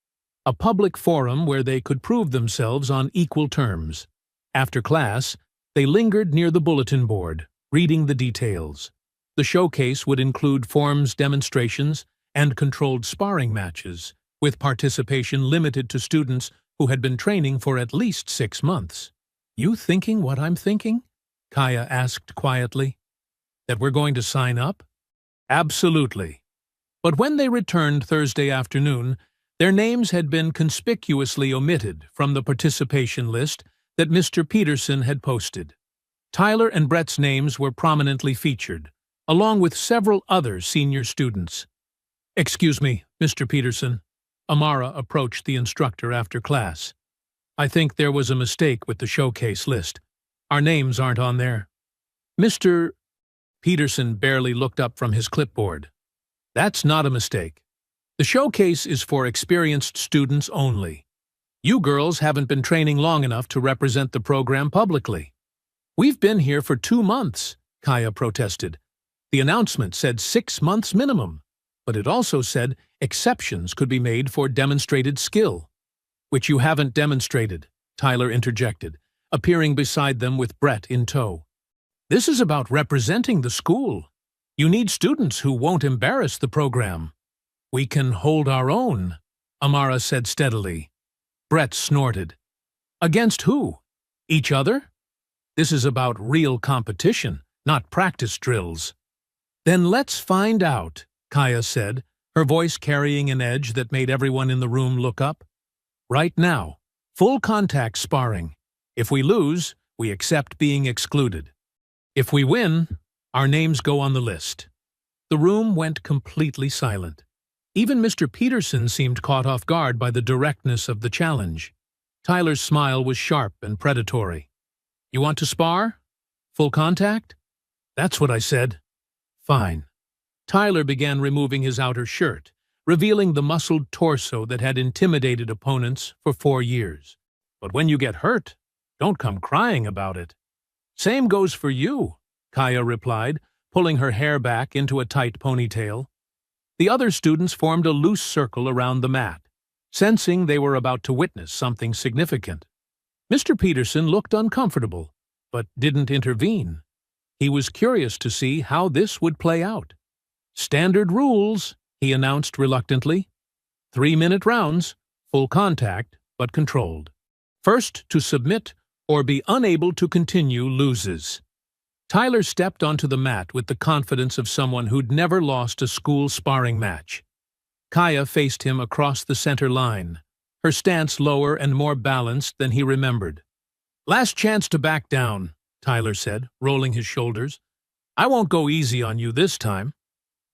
A public forum where they could prove themselves on equal terms. After class, they lingered near the bulletin board, reading the details. The showcase would include forms demonstrations and controlled sparring matches, with participation limited to students who had been training for at least 6 months. "You thinking what I'm thinking?" Kaya asked quietly. "That we're going to sign up?" "Absolutely." But when they returned Thursday afternoon, their names had been conspicuously omitted from the participation list that Mr. Peterson had posted. Tyler and Brett's names were prominently featured, along with several other senior students. "Excuse me, Mr. Peterson." Amara approached the instructor after class. "I think there was a mistake with the showcase list. Our names aren't on there." Mr. Peterson barely looked up from his clipboard. "That's not a mistake. The showcase is for experienced students only. You girls haven't been training long enough to represent the program publicly." "We've been here for 2 months," Kaya protested. "The announcement said 6 months minimum, but it also said exceptions could be made for demonstrated skill." "Which you haven't demonstrated," Tyler interjected, appearing beside them with Brett in tow. "This is about representing the school. You need students who won't embarrass the program." "We can hold our own," Amara said steadily. Brett snorted. "Against who? Each other? This is about real competition, not practice drills." "Then let's find out," Kaya said, her voice carrying an edge that made everyone in the room look up. "Right now, full contact sparring. If we lose, we accept being excluded. If we win, our names go on the list." The room went completely silent. Even Mr. Peterson seemed caught off guard by the directness of the challenge. Tyler's smile was sharp and predatory. "You want to spar? Full contact?" "That's what I said." "Fine." Tyler began removing his outer shirt, revealing the muscled torso that had intimidated opponents for 4 years. "But when you get hurt, don't come crying about it." "Same goes for you," Kaya replied, pulling her hair back into a tight ponytail. The other students formed a loose circle around the mat, sensing they were about to witness something significant. Mr. Peterson looked uncomfortable, but didn't intervene. He was curious to see how this would play out. "Standard rules," he announced reluctantly. 3-minute rounds, full contact, but controlled. First to submit or be unable to continue loses. Tyler stepped onto the mat with the confidence of someone who'd never lost a school sparring match. Kaya faced him across the center line, her stance lower and more balanced than he remembered. "Last chance to back down," Tyler said, rolling his shoulders. "I won't go easy on you this time."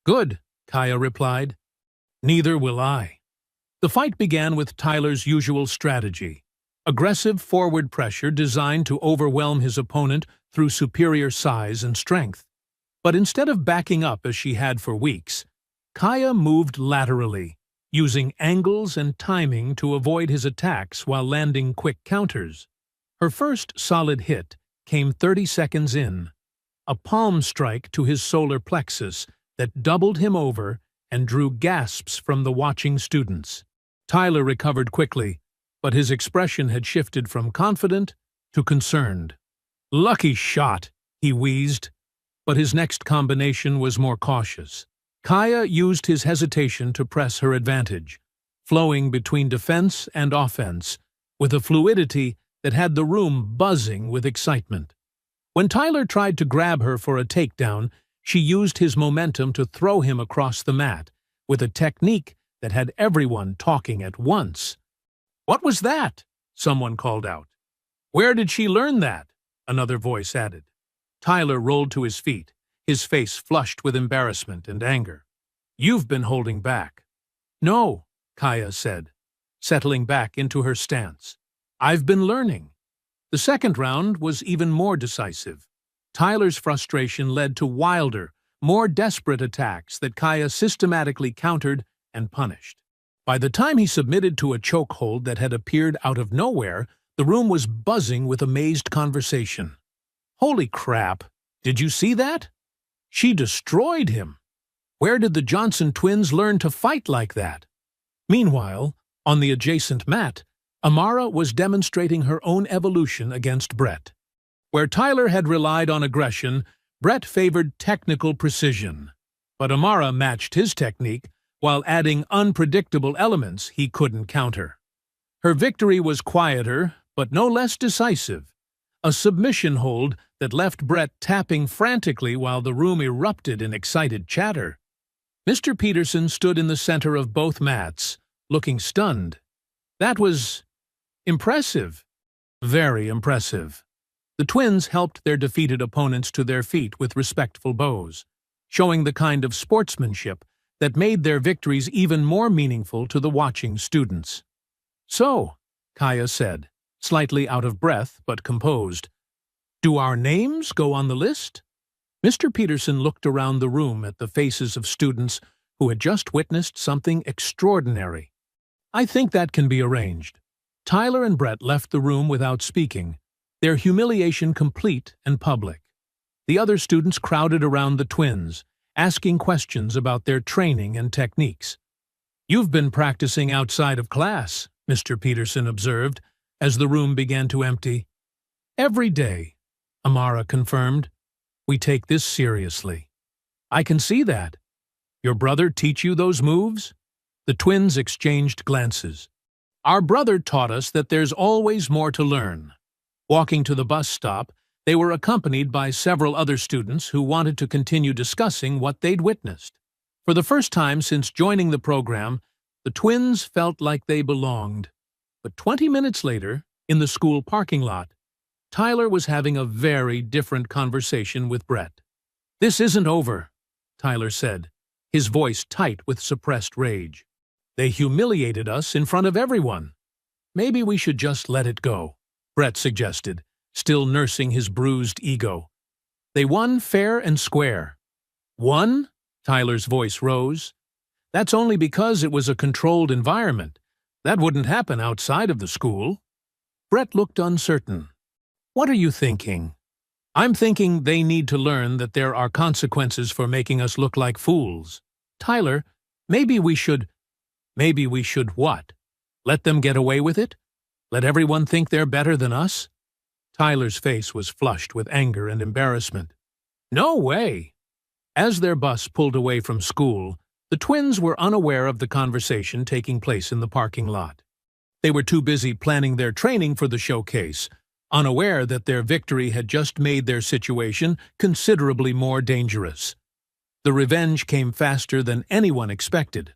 "Good," Kaya replied. "Neither will I." The fight began with Tyler's usual strategy. Aggressive forward pressure designed to overwhelm his opponent through superior size and strength. But instead of backing up as she had for weeks, Kaya moved laterally, using angles and timing to avoid his attacks while landing quick counters. Her first solid hit came 30 seconds in, a palm strike to his solar plexus that doubled him over and drew gasps from the watching students. Tyler recovered quickly, but his expression had shifted from confident to concerned. "Lucky shot," he wheezed, but his next combination was more cautious. Kaya used his hesitation to press her advantage, flowing between defense and offense, with a fluidity that had the room buzzing with excitement. When Tyler tried to grab her for a takedown, she used his momentum to throw him across the mat, with a technique that had everyone talking at once. "What was that?" someone called out. "Where did she learn that?" another voice added. Tyler rolled to his feet, his face flushed with embarrassment and anger. "You've been holding back." "No," Kaya said, settling back into her stance. "I've been learning." The second round was even more decisive. Tyler's frustration led to wilder, more desperate attacks that Kaya systematically countered and punished. By the time he submitted to a chokehold that had appeared out of nowhere, the room was buzzing with amazed conversation. "Holy crap! Did you see that? She destroyed him! Where did the Johnson twins learn to fight like that?" Meanwhile, on the adjacent mat, Amara was demonstrating her own evolution against Brett. Where Tyler had relied on aggression, Brett favored technical precision. But Amara matched his technique while adding unpredictable elements he couldn't counter. Her victory was quieter, but no less decisive. A submission hold that left Brett tapping frantically while the room erupted in excited chatter. Mr. Peterson stood in the center of both mats, looking stunned. That was impressive. Very impressive. The twins helped their defeated opponents to their feet with respectful bows, showing the kind of sportsmanship that made their victories even more meaningful to the watching students. "So," Kaya said, slightly out of breath but composed, "do our names go on the list?" Mr. Peterson looked around the room at the faces of students who had just witnessed something extraordinary. "I think that can be arranged." Tyler and Brett left the room without speaking, their humiliation complete and public. The other students crowded around the twins, asking questions about their training and techniques. "You've been practicing outside of class," Mr. Peterson observed, as the room began to empty. "Every day," Amara confirmed. "We take this seriously." "I can see that. Your brother teach you those moves?" The twins exchanged glances. "Our brother taught us that there's always more to learn." Walking to the bus stop, they were accompanied by several other students who wanted to continue discussing what they'd witnessed. For the first time since joining the program, the twins felt like they belonged. But 20 minutes later, in the school parking lot, Tyler was having a very different conversation with Brett. "This isn't over," Tyler said, his voice tight with suppressed rage. "They humiliated us in front of everyone. Maybe we should just let it go," Brett suggested, still nursing his bruised ego. "They won fair and square." "Won?" Tyler's voice rose. "That's only because it was a controlled environment. That wouldn't happen outside of the school." Brett looked uncertain. "What are you thinking?" "I'm thinking they need to learn that there are consequences for making us look like fools." "Tyler, maybe we should—" "Maybe we should what? Let them get away with it? Let everyone think they're better than us?" Tyler's face was flushed with anger and embarrassment. "No way!" As their bus pulled away from school, the twins were unaware of the conversation taking place in the parking lot. They were too busy planning their training for the showcase, unaware that their victory had just made their situation considerably more dangerous. The revenge came faster than anyone expected.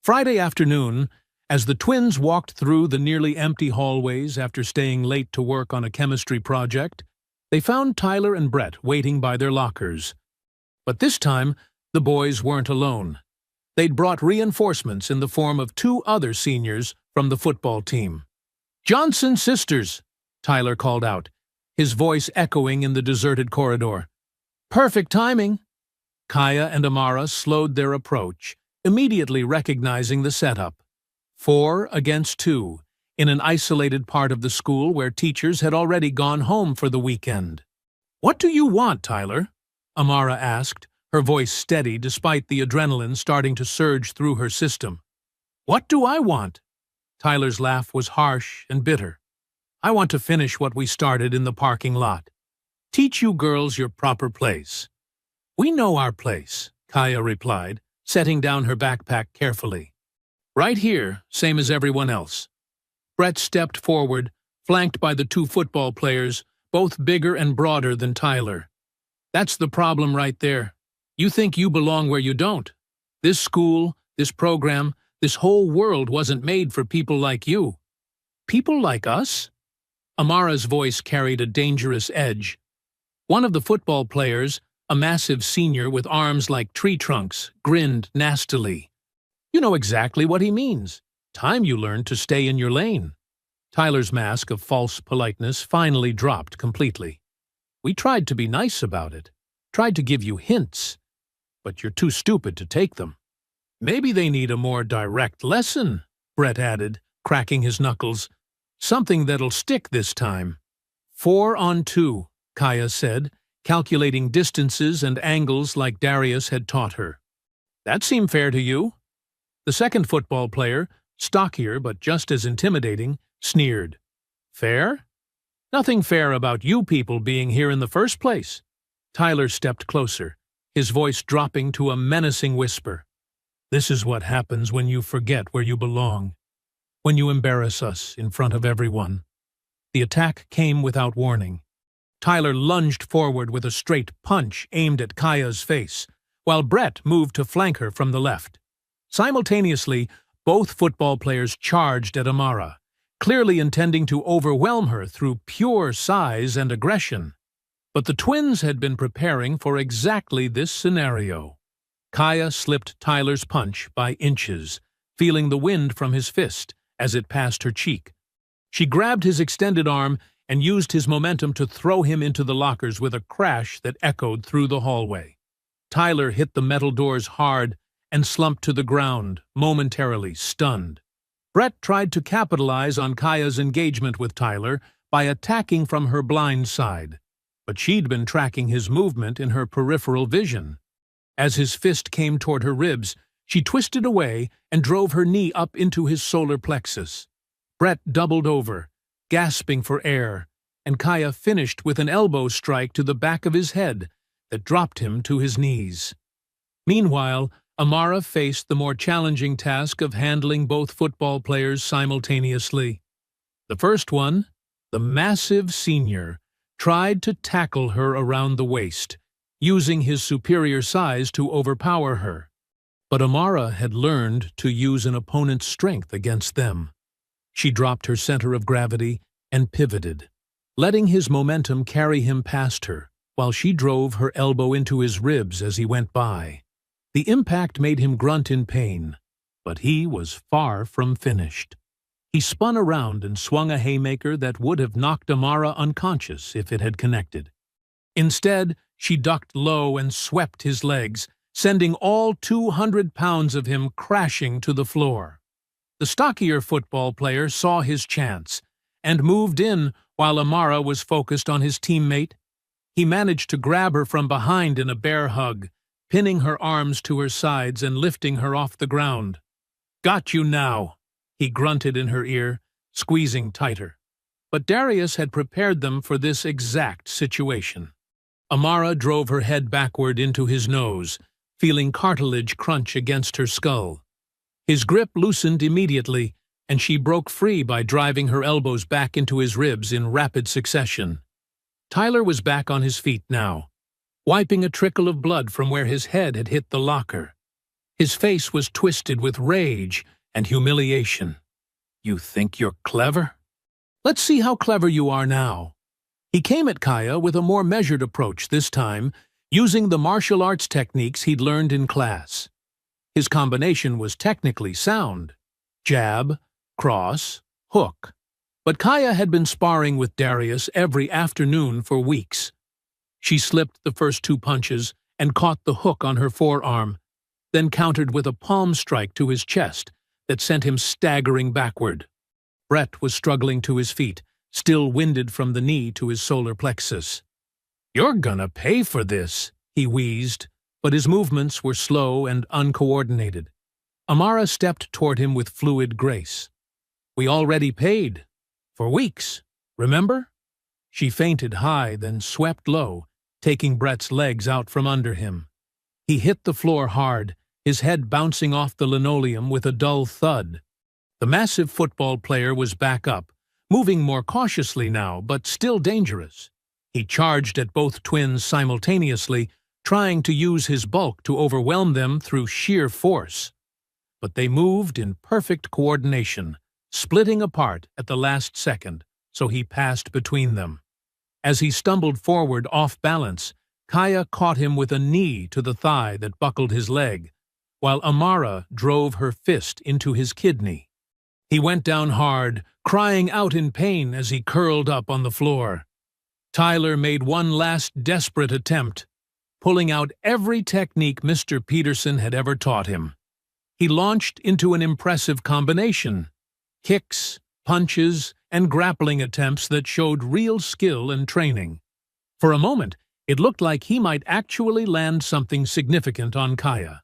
Friday afternoon, as the twins walked through the nearly empty hallways after staying late to work on a chemistry project, they found Tyler and Brett waiting by their lockers. But this time, the boys weren't alone. They'd brought reinforcements in the form of 2 other seniors from the football team. "Johnson sisters," Tyler called out, his voice echoing in the deserted corridor. "Perfect timing." Kaya and Amara slowed their approach, immediately recognizing the setup. 4 against 2, in an isolated part of the school where teachers had already gone home for the weekend. "What do you want, Tyler?" Amara asked, her voice steady despite the adrenaline starting to surge through her system. "What do I want?" Tyler's laugh was harsh and bitter. "I want to finish what we started in the parking lot. Teach you girls your proper place." "We know our place," Kaya replied, setting down her backpack carefully. "Right here, same as everyone else." Brett stepped forward, flanked by the 2 football players, both bigger and broader than Tyler. "That's the problem right there. You think you belong where you don't. This school, this program, this whole world wasn't made for people like you." "People like us?" Amara's voice carried a dangerous edge. One of the football players, a massive senior with arms like tree trunks, grinned nastily. "You know exactly what he means. Time you learn to stay in your lane." Tyler's mask of false politeness finally dropped completely. "We tried to be nice about it, tried to give you hints, but you're too stupid to take them." "Maybe they need a more direct lesson," Brett added, cracking his knuckles. "Something that'll stick this time." 4 on 2, Kaya said, calculating distances and angles like Darius had taught her. "That seemed fair to you?" The second football player, stockier but just as intimidating, sneered. "Fair? Nothing fair about you people being here in the first place." Tyler stepped closer, his voice dropping to a menacing whisper. "This is what happens when you forget where you belong. When you embarrass us in front of everyone." The attack came without warning. Tyler lunged forward with a straight punch aimed at Kaya's face, while Brett moved to flank her from the left. Simultaneously, both football players charged at Amara, clearly intending to overwhelm her through pure size and aggression. But the twins had been preparing for exactly this scenario. Kaya slipped Tyler's punch by inches, feeling the wind from his fist as it passed her cheek. She grabbed his extended arm and used his momentum to throw him into the lockers with a crash that echoed through the hallway. Tyler hit the metal doors hard and slumped to the ground, momentarily stunned. Brett tried to capitalize on Kaya's engagement with Tyler by attacking from her blind side, but she'd been tracking his movement in her peripheral vision. As his fist came toward her ribs, she twisted away and drove her knee up into his solar plexus. Brett doubled over, gasping for air, and Kaya finished with an elbow strike to the back of his head that dropped him to his knees. Meanwhile, Amara faced the more challenging task of handling both football players simultaneously. The first one, the massive senior, tried to tackle her around the waist, using his superior size to overpower her. But Amara had learned to use an opponent's strength against them. She dropped her center of gravity and pivoted, letting his momentum carry him past her, while she drove her elbow into his ribs as he went by. The impact made him grunt in pain, but he was far from finished. He spun around and swung a haymaker that would have knocked Amara unconscious if it had connected. Instead, she ducked low and swept his legs, sending all 200 pounds of him crashing to the floor. The stockier football player saw his chance and moved in while Amara was focused on his teammate. He managed to grab her from behind in a bear hug, pinning her arms to her sides and lifting her off the ground. "Got you now," he grunted in her ear, squeezing tighter. But Darius had prepared them for this exact situation. Amara drove her head backward into his nose, feeling cartilage crunch against her skull. His grip loosened immediately, and she broke free by driving her elbows back into his ribs in rapid succession. Tyler was back on his feet now, wiping a trickle of blood from where his head had hit the locker. His face was twisted with rage and humiliation. "You think you're clever? Let's see how clever you are now." He came at Kaya with a more measured approach this time, using the martial arts techniques he'd learned in class. His combination was technically sound: jab, cross, hook. But Kaya had been sparring with Darius every afternoon for weeks. She slipped the first 2 punches and caught the hook on her forearm, then countered with a palm strike to his chest that sent him staggering backward. Brett was struggling to his feet, still winded from the knee to his solar plexus. "You're gonna pay for this," he wheezed, but his movements were slow and uncoordinated. Amara stepped toward him with fluid grace. "We already paid. For weeks, remember?" She feinted high, then swept low, taking Brett's legs out from under him. He hit the floor hard, his head bouncing off the linoleum with a dull thud. The massive football player was back up, moving more cautiously now, but still dangerous. He charged at both twins simultaneously, trying to use his bulk to overwhelm them through sheer force. But they moved in perfect coordination, splitting apart at the last second, so he passed between them. As he stumbled forward off balance, Kaya caught him with a knee to the thigh that buckled his leg, while Amara drove her fist into his kidney. He went down hard, crying out in pain as he curled up on the floor. Tyler made one last desperate attempt, pulling out every technique Mr. Peterson had ever taught him. He launched into an impressive combination: kicks, punches, and grappling attempts that showed real skill and training. For a moment, it looked like he might actually land something significant on Kaya.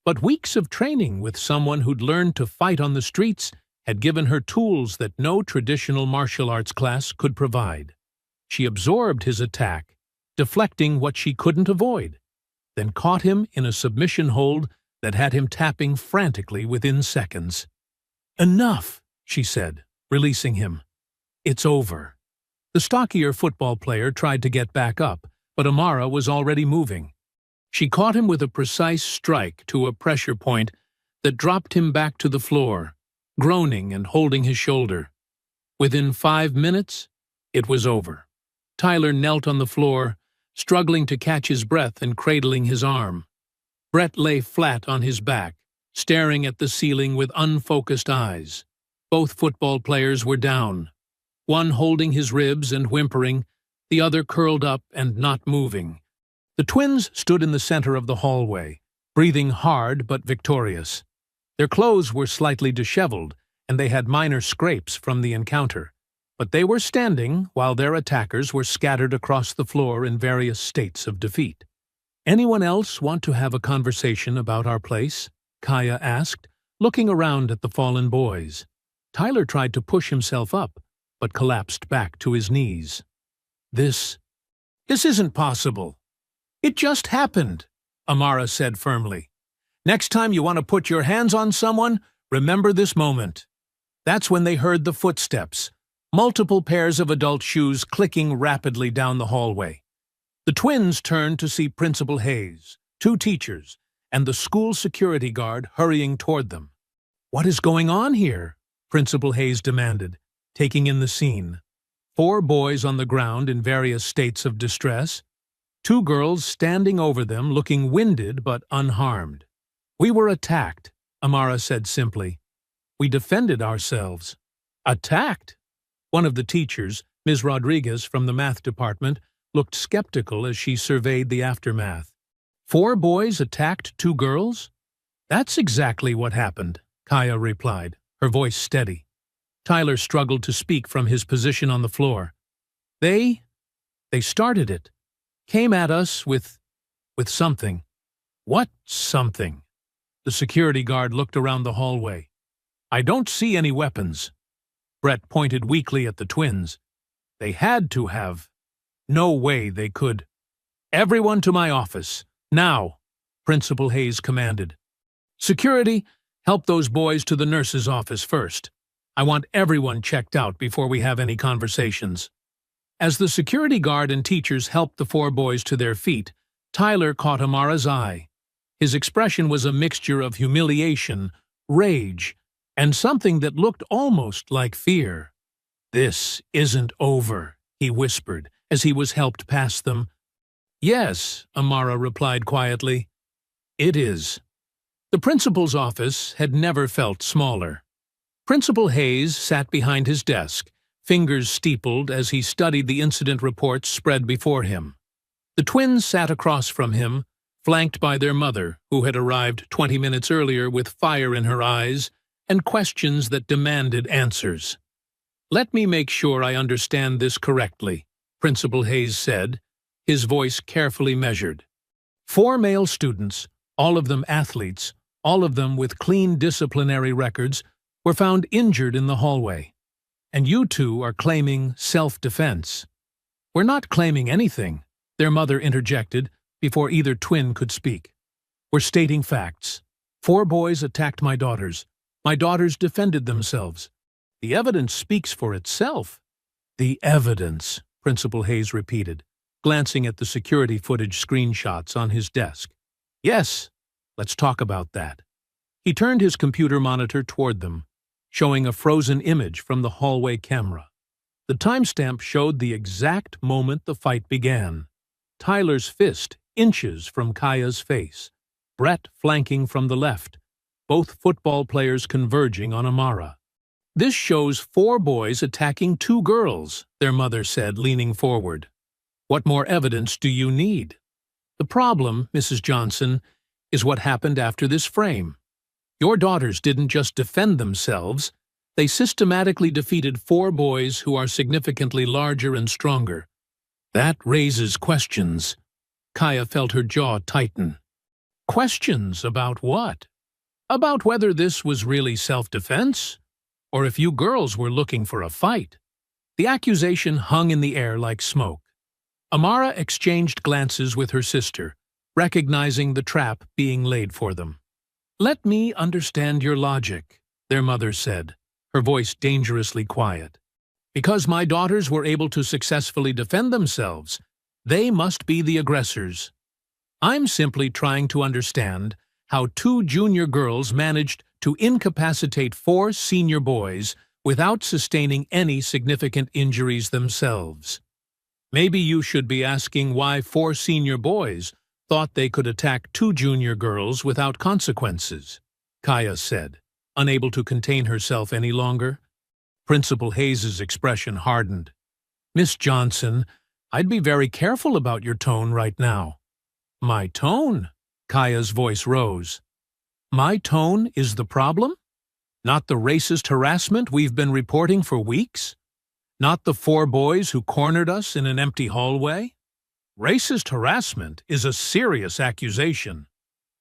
But weeks of training with someone who'd learned to fight on the streets had given her tools that no traditional martial arts class could provide. She absorbed his attack, deflecting what she couldn't avoid, then caught him in a submission hold that had him tapping frantically within seconds. "Enough," she said, releasing him. "It's over." The stockier football player tried to get back up, but Amara was already moving. She caught him with a precise strike to a pressure point that dropped him back to the floor, groaning and holding his shoulder. Within 5 minutes, it was over. Tyler knelt on the floor, struggling to catch his breath and cradling his arm. Brett lay flat on his back, staring at the ceiling with unfocused eyes. Both football players were down, one holding his ribs and whimpering, the other curled up and not moving. The twins stood in the center of the hallway, breathing hard but victorious. Their clothes were slightly disheveled, and they had minor scrapes from the encounter, but they were standing while their attackers were scattered across the floor in various states of defeat. "Anyone else want to have a conversation about our place?" Kaya asked, looking around at the fallen boys. Tyler tried to push himself up, but collapsed back to his knees. This isn't possible. "It just happened," Amara said firmly. "Next time you want to put your hands on someone, remember this moment." That's when they heard the footsteps, multiple pairs of adult shoes clicking rapidly down the hallway. The twins turned to see Principal Hayes, 2 teachers, and the school security guard hurrying toward them. "What is going on here?" Principal Hayes demanded, taking in the scene. 4 boys on the ground in various states of distress, 2 girls standing over them looking winded but unharmed. "We were attacked," Amara said simply. "We defended ourselves." "Attacked?" One of the teachers, Ms. Rodriguez from the math department, looked skeptical as she surveyed the aftermath. 4 boys attacked 2 girls? "That's exactly what happened," Kaya replied, her voice steady. Tyler struggled to speak from his position on the floor. They started it. Came at us with something." "What something?" The security guard looked around the hallway. "I don't see any weapons." Brett pointed weakly at the twins. "They had to have. No way they could." "Everyone to my office, now," Principal Hayes commanded. "Security, help those boys to the nurse's office first. I want everyone checked out before we have any conversations." As the security guard and teachers helped the 4 boys to their feet, Tyler caught Amara's eye. His expression was a mixture of humiliation, rage, and something that looked almost like fear. "This isn't over," he whispered as he was helped past them. "Yes," Amara replied quietly. "It is." The principal's office had never felt smaller. Principal Hayes sat behind his desk, fingers steepled as he studied the incident reports spread before him. The twins sat across from him, flanked by their mother, who had arrived 20 minutes earlier with fire in her eyes and questions that demanded answers. "Let me make sure I understand this correctly," Principal Hayes said, his voice carefully measured. 4 male students, all of them athletes, all of them with clean disciplinary records, were found injured in the hallway. "And you 2 are claiming self-defense." "We're not claiming anything," their mother interjected before either twin could speak. "We're stating facts. 4 boys attacked my daughters. My daughters defended themselves. The evidence speaks for itself." "The evidence," Principal Hayes repeated, glancing at the security footage screenshots on his desk. "Yes, let's talk about that." He turned his computer monitor toward them, showing a frozen image from the hallway camera. The timestamp showed the exact moment the fight began. Tyler's fist inches from Kaya's face, Brett flanking from the left, both football players converging on Amara. This shows 4 boys attacking 2 girls, their mother said, leaning forward. What more evidence do you need? The problem, Mrs. Johnson, is what happened after this frame. Your daughters didn't just defend themselves, they systematically defeated 4 boys who are significantly larger and stronger. That raises questions. Kaya felt her jaw tighten. Questions about what? About whether this was really self-defense, or if you girls were looking for a fight. The accusation hung in the air like smoke. Amara exchanged glances with her sister, recognizing the trap being laid for them. Let me understand your logic, their mother said, her voice dangerously quiet. Because my daughters were able to successfully defend themselves, they must be the aggressors. I'm simply trying to understand how 2 junior girls managed to incapacitate 4 senior boys without sustaining any significant injuries themselves. Maybe you should be asking why 4 senior boys thought they could attack 2 junior girls without consequences, Kaya said, unable to contain herself any longer. Principal Hayes's expression hardened. Miss Johnson, I'd be very careful about your tone right now. My tone? Kaya's voice rose. My tone is the problem? Not the racist harassment we've been reporting for weeks? Not the 4 boys who cornered us in an empty hallway? Racist harassment is a serious accusation.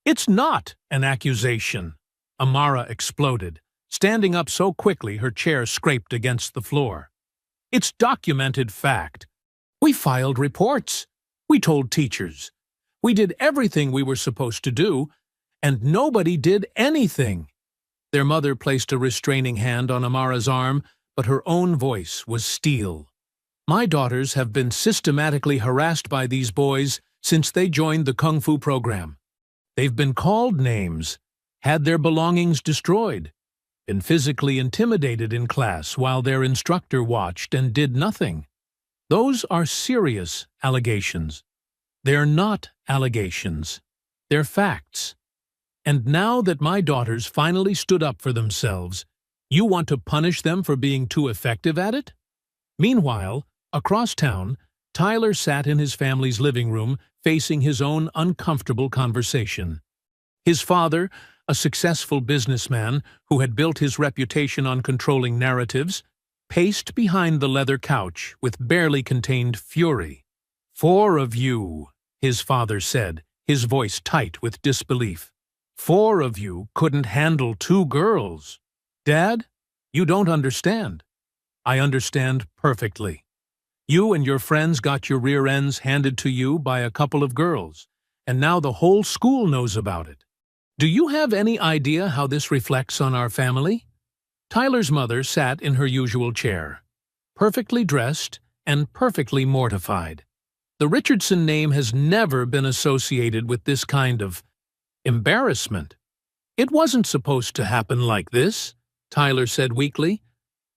It's not an accusation, Amara exploded, standing up so quickly her chair scraped against the floor. It's documented fact. We filed reports. We told teachers. We did everything we were supposed to do, and nobody did anything. Their mother placed a restraining hand on Amara's arm, but her own voice was steel. My daughters have been systematically harassed by these boys since they joined the Kung Fu program. They've been called names, had their belongings destroyed, been physically intimidated in class while their instructor watched and did nothing. Those are serious allegations. They're not allegations. They're facts. And now that my daughters finally stood up for themselves, you want to punish them for being too effective at it? Meanwhile, across town, Tyler sat in his family's living room facing his own uncomfortable conversation. His father, a successful businessman who had built his reputation on controlling narratives, paced behind the leather couch with barely contained fury. 4 of you, his father said, his voice tight with disbelief. 4 of you couldn't handle 2 girls. Dad, you don't understand. I understand perfectly. You and your friends got your rear ends handed to you by a couple of girls, and now the whole school knows about it. Do you have any idea how this reflects on our family? Tyler's mother sat in her usual chair, perfectly dressed and perfectly mortified. The Richardson name has never been associated with this kind of embarrassment. It wasn't supposed to happen like this, Tyler said weakly.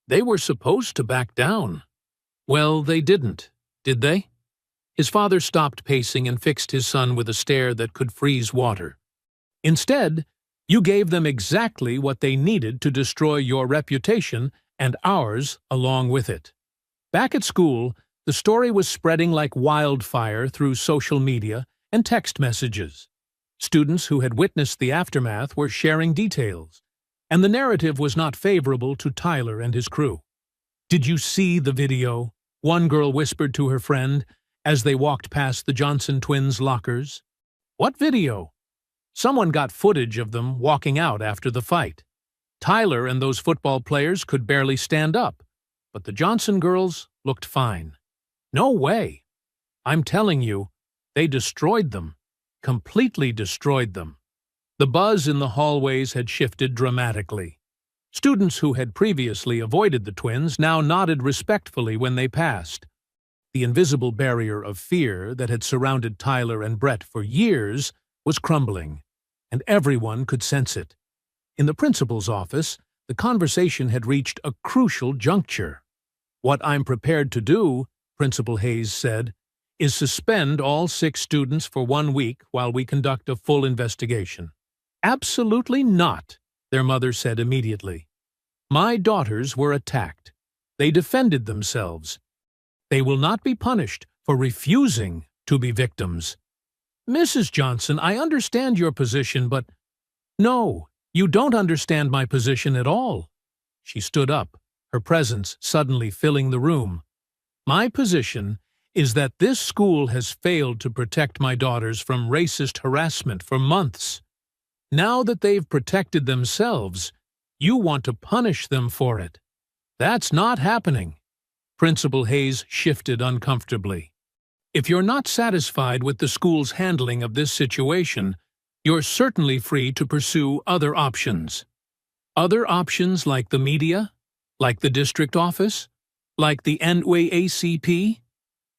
They were supposed to back down. Well, they didn't, did they? His father stopped pacing and fixed his son with a stare that could freeze water. Instead, you gave them exactly what they needed to destroy your reputation and ours along with it. Back at school, the story was spreading like wildfire through social media and text messages. Students who had witnessed the aftermath were sharing details, and the narrative was not favorable to Tyler and his crew. Did you see the video? One girl whispered to her friend as they walked past the Johnson twins' lockers. What video? Someone got footage of them walking out after the fight. Tyler and those football players could barely stand up, but the Johnson girls looked fine. No way. I'm telling you, they destroyed them. Completely destroyed them. The buzz in the hallways had shifted dramatically. Students who had previously avoided the twins now nodded respectfully when they passed. The invisible barrier of fear that had surrounded Tyler and Brett for years was crumbling, and everyone could sense it. In the principal's office, the conversation had reached a crucial juncture. What I'm prepared to do, Principal Hayes said, is suspend all 6 students for 1 week while we conduct a full investigation. Absolutely not, their mother said immediately. My daughters were attacked. They defended themselves. They will not be punished for refusing to be victims. Mrs. Johnson, I understand your position, but— No, you don't understand my position at all. She stood up, her presence suddenly filling the room. My position is that this school has failed to protect my daughters from racist harassment for months. Now that they've protected themselves, you want to punish them for it. That's not happening. Principal Hayes shifted uncomfortably. If you're not satisfied with the school's handling of this situation, you're certainly free to pursue other options. Other options like the media, like the district office, like the NAACP?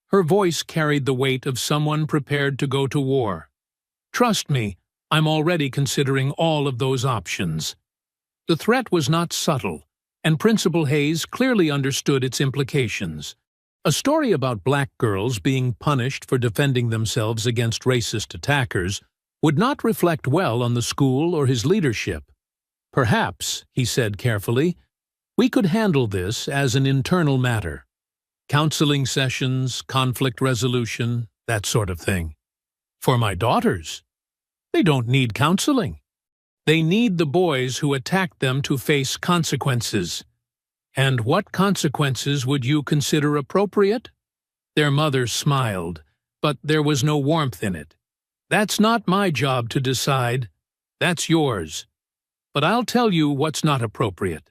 Her voice carried the weight of someone prepared to go to war. Trust me, I'm already considering all of those options. The threat was not subtle, and Principal Hayes clearly understood its implications. A story about black girls being punished for defending themselves against racist attackers would not reflect well on the school or his leadership. Perhaps, he said carefully, we could handle this as an internal matter. Counseling sessions, conflict resolution, that sort of thing. For my daughters, they don't need counseling. They need the boys who attacked them to face consequences. And what consequences would you consider appropriate? Their mother smiled, but there was no warmth in it. That's not my job to decide. That's yours. But I'll tell you what's not appropriate.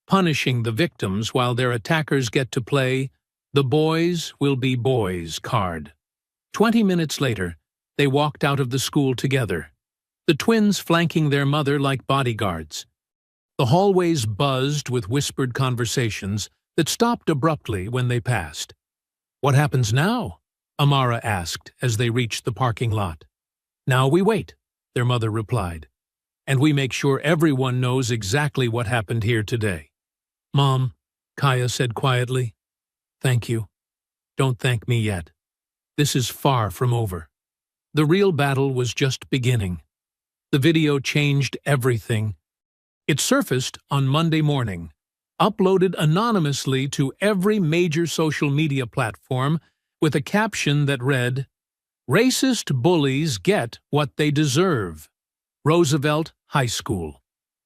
Punishing the victims while their attackers get to play "the boys will be boys" card. 20 minutes later, they walked out of the school together, the twins flanking their mother like bodyguards. The hallways buzzed with whispered conversations that stopped abruptly when they passed. "What happens now?" Amara asked as they reached the parking lot. "Now we wait," their mother replied, "and we make sure everyone knows exactly what happened here today." "Mom," Kaya said quietly, "thank you. Don't thank me yet. This is far from over." The real battle was just beginning. The video changed everything. It surfaced on Monday morning, uploaded anonymously to every major social media platform with a caption that read, "Racist bullies get what they deserve. Roosevelt High School."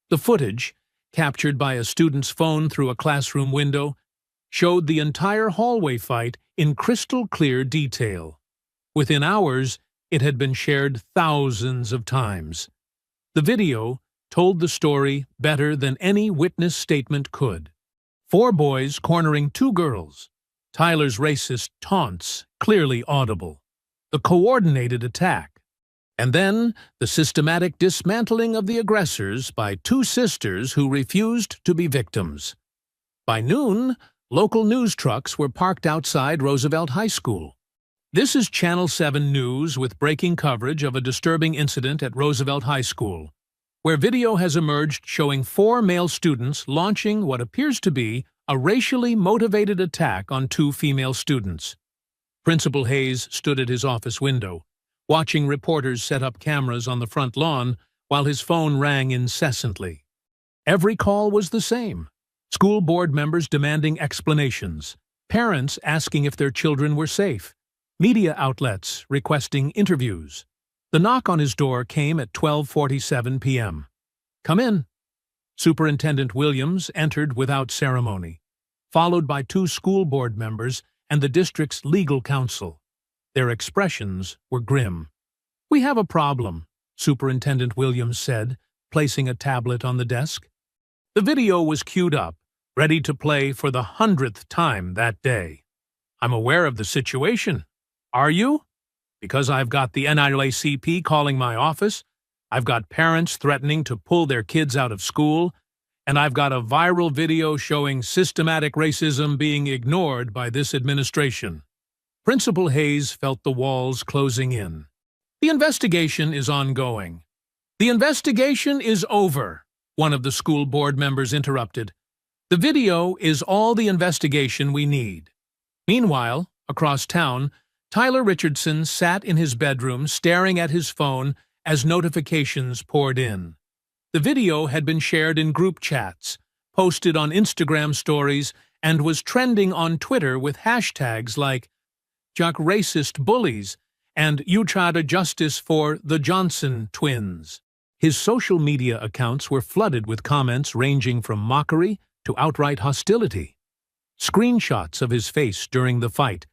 The footage, captured by a student's phone through a classroom window, showed the entire hallway fight in crystal-clear detail. Within hours, it had been shared thousands of times. The video told the story better than any witness statement could. 4 boys cornering 2 girls. Tyler's racist taunts clearly audible. The coordinated attack. And then the systematic dismantling of the aggressors by 2 sisters who refused to be victims. By noon, local news trucks were parked outside Roosevelt High School. This is Channel 7 News with breaking coverage of a disturbing incident at Roosevelt High School, where video has emerged showing 4 male students launching what appears to be a racially motivated attack on 2 female students. Principal Hayes stood at his office window, watching reporters set up cameras on the front lawn while his phone rang incessantly. Every call was the same: school board members demanding explanations, parents asking if their children were safe, media outlets requesting interviews. The knock on his door came at 12:47 p.m. "Come in." Superintendent Williams entered without ceremony, followed by 2 school board members and the district's legal counsel. Their expressions were grim. "We have a problem," Superintendent Williams said, placing a tablet on the desk. The video was queued up, ready to play for the 100th time that day. "I'm aware of the situation. Are you? Because I've got the NAACP calling my office, I've got parents threatening to pull their kids out of school, and I've got a viral video showing systematic racism being ignored by this administration." Principal Hayes felt the walls closing in. "The investigation is ongoing." "The investigation is over," one of the school board members interrupted. "The video is all the investigation we need." Meanwhile, across town, Tyler Richardson sat in his bedroom staring at his phone as notifications poured in. The video had been shared in group chats, posted on Instagram stories, and was trending on Twitter with hashtags like "Jock Racist Bullies" and "Utah Justice for the Johnson Twins." His social media accounts were flooded with comments ranging from mockery to outright hostility. Screenshots of his face during the fight,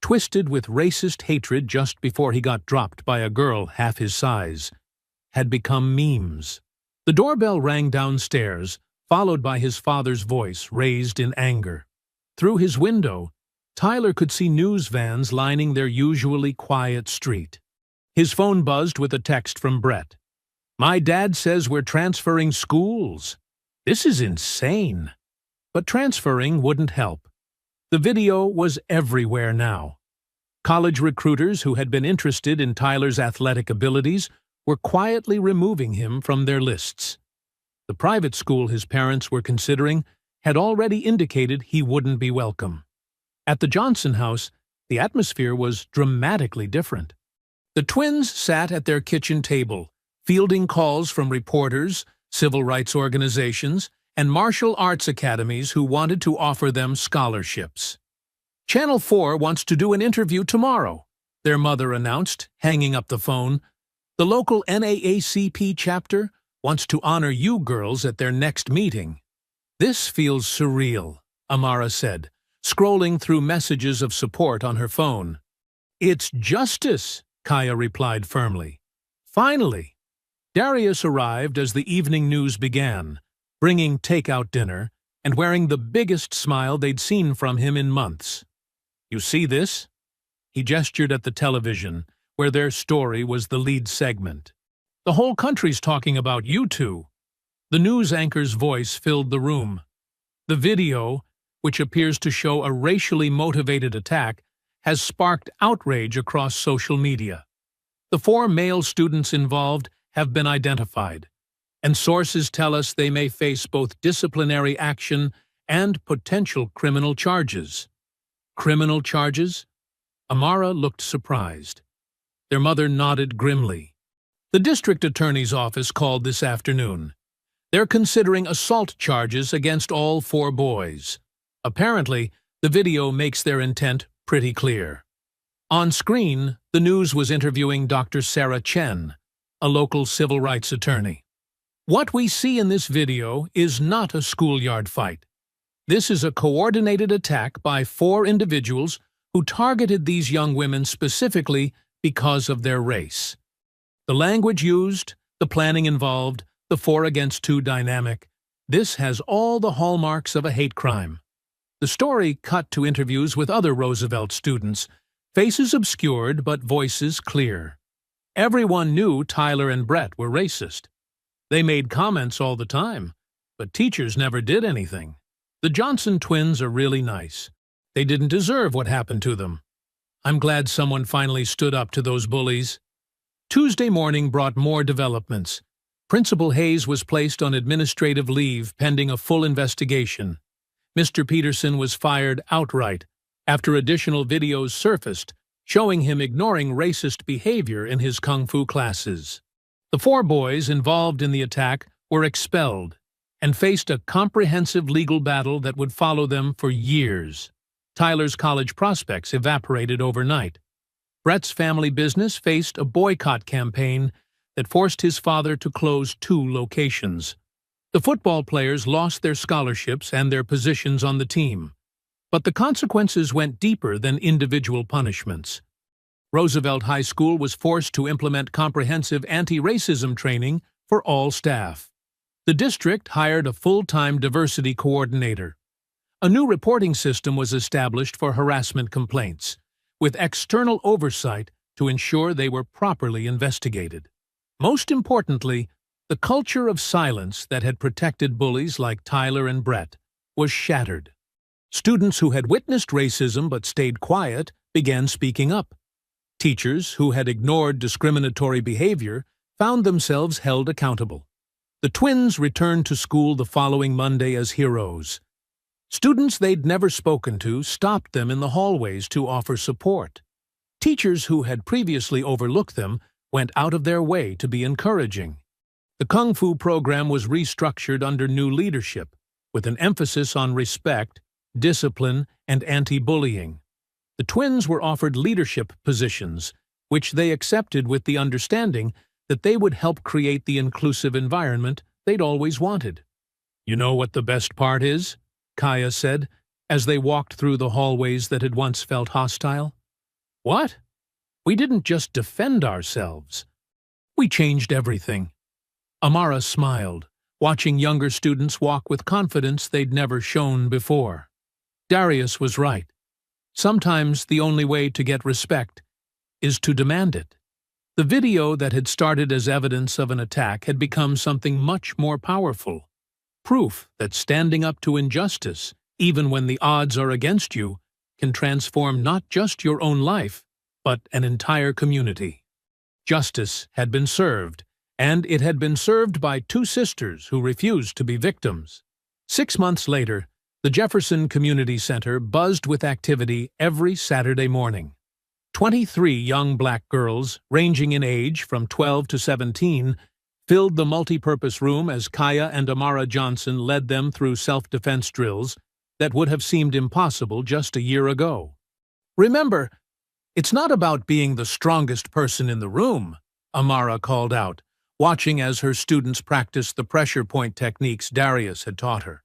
twisted with racist hatred just before he got dropped by a girl half his size, had become memes. The doorbell rang downstairs, followed by his father's voice raised in anger. Through his window, Tyler could see news vans lining their usually quiet street. His phone buzzed with a text from Brett. "My dad says we're transferring schools. This is insane." But transferring wouldn't help. The video was everywhere now. College recruiters who had been interested in Tyler's athletic abilities were quietly removing him from their lists. The private school his parents were considering had already indicated he wouldn't be welcome. At the Johnson house, the atmosphere was dramatically different. The twins sat at their kitchen table, fielding calls from reporters, civil rights organizations, and martial arts academies who wanted to offer them scholarships. "Channel 4 wants to do an interview tomorrow," their mother announced, hanging up the phone. "The local NAACP chapter wants to honor you girls at their next meeting." "This feels surreal," Amara said, scrolling through messages of support on her phone. "It's justice," Kaya replied firmly. Finally, Darius arrived as the evening news began, bringing takeout dinner and wearing the biggest smile they'd seen from him in months. "You see this?" He gestured at the television, where their story was the lead segment. "The whole country's talking about you two." The news anchor's voice filled the room. The video, which appears to show a racially motivated attack, has sparked outrage across social media. The 4 male students involved have been identified, and sources tell us they may face both disciplinary action and potential criminal charges. Criminal charges? Amara looked surprised. Their mother nodded grimly. "The district attorney's office called this afternoon. They're considering assault charges against all 4 boys. Apparently, the video makes their intent pretty clear." On screen, the news was interviewing Dr. Sarah Chen, a local civil rights attorney. "What we see in this video is not a schoolyard fight. This is a coordinated attack by 4 individuals who targeted these young women specifically because of their race. The language used, the planning involved, the 4-against-2 dynamic, this has all the hallmarks of a hate crime." The story cut to interviews with other Roosevelt students, faces obscured but voices clear. Everyone knew Tyler and Brett were racist. They made comments all the time, but teachers never did anything. The Johnson twins are really nice. They didn't deserve what happened to them. I'm glad someone finally stood up to those bullies. Tuesday morning brought more developments. Principal Hayes was placed on administrative leave pending a full investigation. Mr. Peterson was fired outright after additional videos surfaced showing him ignoring racist behavior in his kung fu classes. The 4 boys involved in the attack were expelled and faced a comprehensive legal battle that would follow them for years. Tyler's college prospects evaporated overnight. Brett's family business faced a boycott campaign that forced his father to close 2 locations. The football players lost their scholarships and their positions on the team, but the consequences went deeper than individual punishments. Roosevelt High School was forced to implement comprehensive anti-racism training for all staff. The district hired a full-time diversity coordinator. A new reporting system was established for harassment complaints, with external oversight to ensure they were properly investigated. Most importantly, the culture of silence that had protected bullies like Tyler and Brett was shattered. Students who had witnessed racism but stayed quiet began speaking up. Teachers who had ignored discriminatory behavior found themselves held accountable. The twins returned to school the following Monday as heroes. Students they'd never spoken to stopped them in the hallways to offer support. Teachers who had previously overlooked them went out of their way to be encouraging. The Kung Fu program was restructured under new leadership, with an emphasis on respect, discipline, and anti-bullying. The twins were offered leadership positions, which they accepted with the understanding that they would help create the inclusive environment they'd always wanted. "You know what the best part is?" Kaya said, as they walked through the hallways that had once felt hostile. "What? We didn't just defend ourselves. We changed everything." Amara smiled, watching younger students walk with confidence they'd never shown before. Darius was right. Sometimes the only way to get respect is to demand it. The video that had started as evidence of an attack had become something much more powerful. Proof that standing up to injustice, even when the odds are against you, can transform not just your own life, but an entire community. Justice had been served, and it had been served by two sisters who refused to be victims. 6 months later, the Jefferson Community Center buzzed with activity every Saturday morning. 23 young black girls, ranging in age from 12 to 17, filled the multi-purpose room as Kaya and Amara Johnson led them through self-defense drills that would have seemed impossible just a year ago. "Remember, it's not about being the strongest person in the room," Amara called out, watching as her students practiced the pressure point techniques Darius had taught her.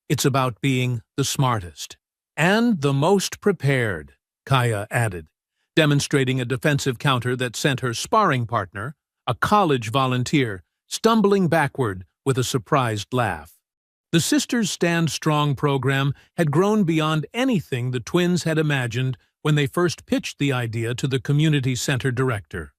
"It's about being the smartest. And the most prepared," Kaya added, demonstrating a defensive counter that sent her sparring partner, a college volunteer, stumbling backward with a surprised laugh. The Sisters Stand Strong program had grown beyond anything the twins had imagined when they first pitched the idea to the community center director.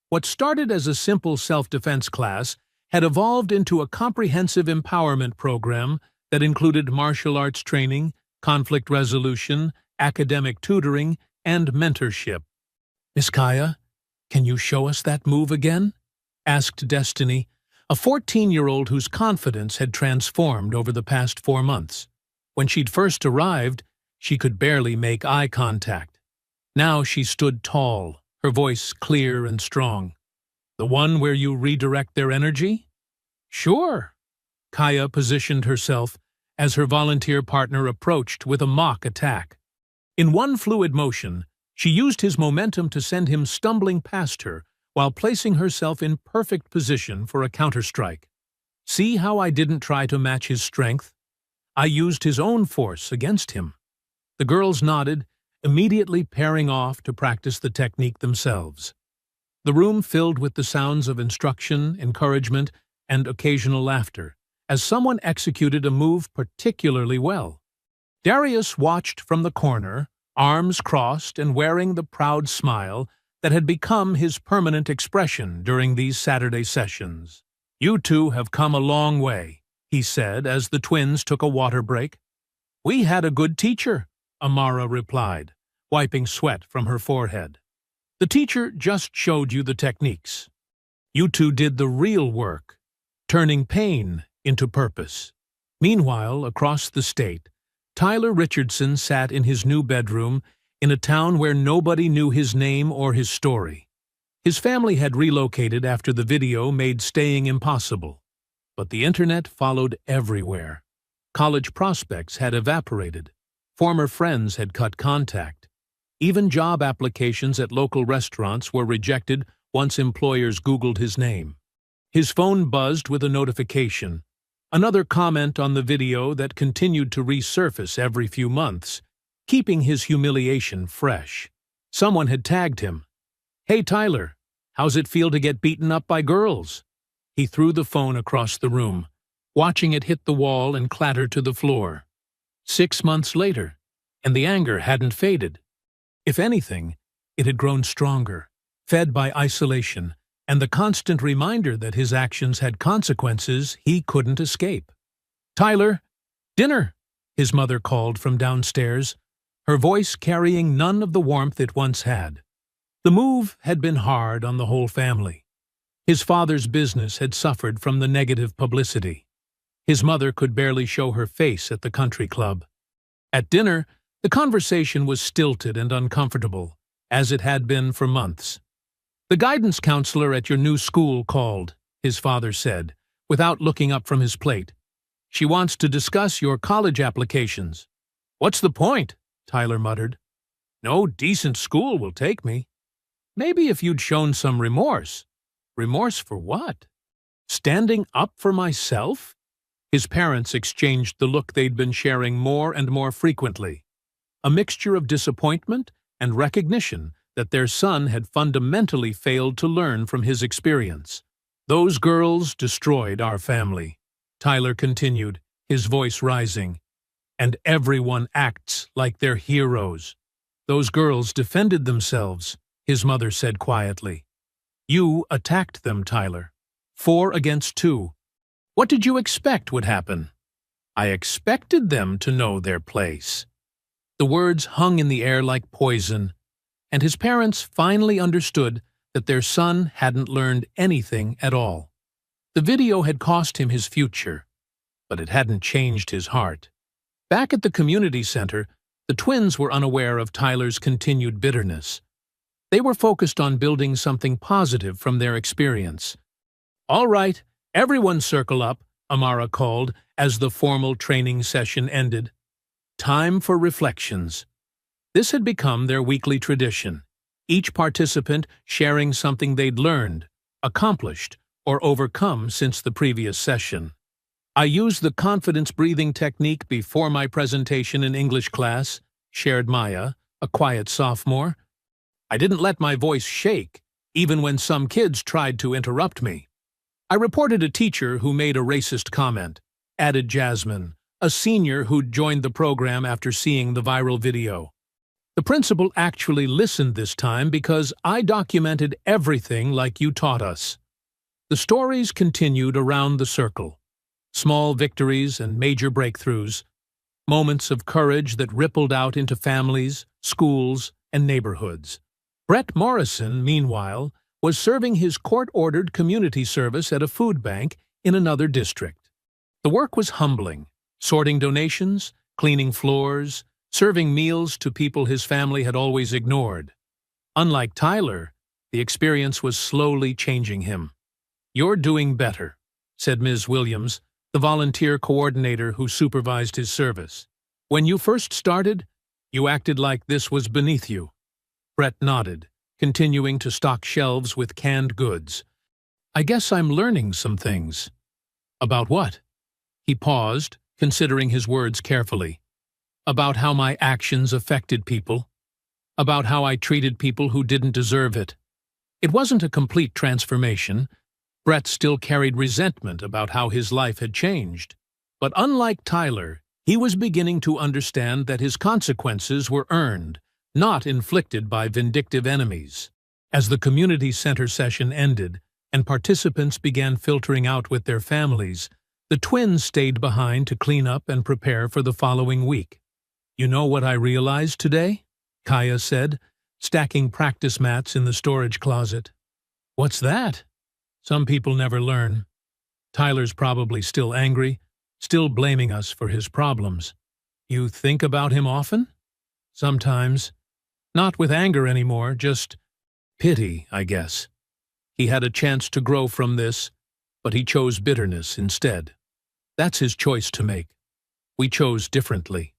What started as a simple self-defense class had evolved into a comprehensive empowerment program that included martial arts training, conflict resolution, academic tutoring, and mentorship. "Miss Kaya, can you show us that move again?" asked Destiny, a 14-year-old whose confidence had transformed over the past 4 months. When she'd first arrived, she could barely make eye contact. Now she stood tall, her voice clear and strong. "The one where you redirect their energy?" "Sure." Kaya positioned herself as her volunteer partner approached with a mock attack. In one fluid motion, she used his momentum to send him stumbling past her while placing herself in perfect position for a counterstrike. "See how I didn't try to match his strength? I used his own force against him." The girls nodded, immediately pairing off to practice the technique themselves. The room filled with the sounds of instruction, encouragement, and occasional laughter, as someone executed a move particularly well. Darius watched from the corner, arms crossed and wearing the proud smile that had become his permanent expression during these Saturday sessions. "You two have come a long way," he said as the twins took a water break. "We had a good teacher," Amara replied, wiping sweat from her forehead. "The teacher just showed you the techniques. You two did the real work, turning pain into purpose." Meanwhile, across the state, Tyler Richardson sat in his new bedroom in a town where nobody knew his name or his story. His family had relocated after the video made staying impossible, but the internet followed everywhere. College prospects had evaporated. Former friends had cut contact. Even job applications at local restaurants were rejected once employers Googled his name. His phone buzzed with a notification. Another comment on the video that continued to resurface every few months, keeping his humiliation fresh. Someone had tagged him. "Hey Tyler, how's it feel to get beaten up by girls?" He threw the phone across the room, watching it hit the wall and clatter to the floor. 6 months later, and the anger hadn't faded. If anything, it had grown stronger, fed by isolation and the constant reminder that his actions had consequences he couldn't escape. "Tyler, dinner," his mother called from downstairs, her voice carrying none of the warmth it once had. The move had been hard on the whole family. His father's business had suffered from the negative publicity. His mother could barely show her face at the country club. At dinner, the conversation was stilted and uncomfortable, as it had been for months. "The guidance counselor at your new school called," his father said, without looking up from his plate. She wants to discuss your college applications. What's the point? Tyler muttered. No decent school will take me. Maybe if you'd shown some remorse. Remorse for what? Standing up for myself? His parents exchanged the look they'd been sharing more and more frequently. A mixture of disappointment and recognition that their son had fundamentally failed to learn from his experience. Those girls destroyed our family, Tyler continued, his voice rising. And everyone acts like they're heroes. Those girls defended themselves, his mother said quietly. You attacked them, Tyler. 4 against 2. What did you expect would happen? I expected them to know their place. The words hung in the air like poison, and his parents finally understood that their son hadn't learned anything at all. The video had cost him his future, but it hadn't changed his heart. Back at the community center, the twins were unaware of Tyler's continued bitterness. They were focused on building something positive from their experience. All right, everyone circle up, Amara called as the formal training session ended. Time for reflections. This had become their weekly tradition, each participant sharing something they'd learned, accomplished, or overcome since the previous session. I used the confidence breathing technique before my presentation in English class, shared Maya, a quiet sophomore. I didn't let my voice shake, even when some kids tried to interrupt me. I reported a teacher who made a racist comment, added Jasmine, a senior who'd joined the program after seeing the viral video. The principal actually listened this time because I documented everything like you taught us. The stories continued around the circle. Small victories and major breakthroughs, moments of courage that rippled out into families, schools, and neighborhoods. Brett Morrison, meanwhile, was serving his court-ordered community service at a food bank in another district. The work was humbling, sorting donations, cleaning floors, serving meals to people his family had always ignored. Unlike Tyler, the experience was slowly changing him. You're doing better, said Ms. Williams, the volunteer coordinator who supervised his service. When you first started, you acted like this was beneath you. Brett nodded, continuing to stock shelves with canned goods. I guess I'm learning some things. About what? He paused, considering his words carefully. About how my actions affected people. About how I treated people who didn't deserve it. It wasn't a complete transformation. Brett still carried resentment about how his life had changed. But unlike Tyler, he was beginning to understand that his consequences were earned, not inflicted by vindictive enemies. As the community center session ended and participants began filtering out with their families, the twins stayed behind to clean up and prepare for the following week. You know what I realized today? Kaya said, stacking practice mats in the storage closet. What's that? Some people never learn. Tyler's probably still angry, still blaming us for his problems. You think about him often? Sometimes. Not with anger anymore, just pity, I guess. He had a chance to grow from this, but he chose bitterness instead. That's his choice to make. We chose differently.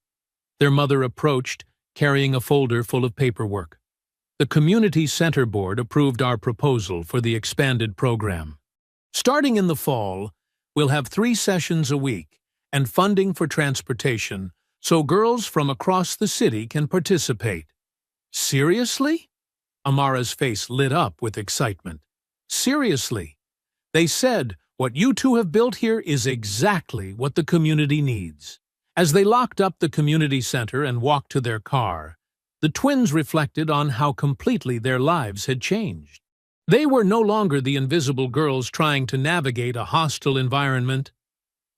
Their mother approached, carrying a folder full of paperwork. The Community Center Board approved our proposal for the expanded program. Starting in the fall, we'll have 3 sessions a week and funding for transportation so girls from across the city can participate. Seriously? Amara's face lit up with excitement. Seriously? They said, what you two have built here is exactly what the community needs. As they locked up the community center and walked to their car, the twins reflected on how completely their lives had changed. They were no longer the invisible girls trying to navigate a hostile environment.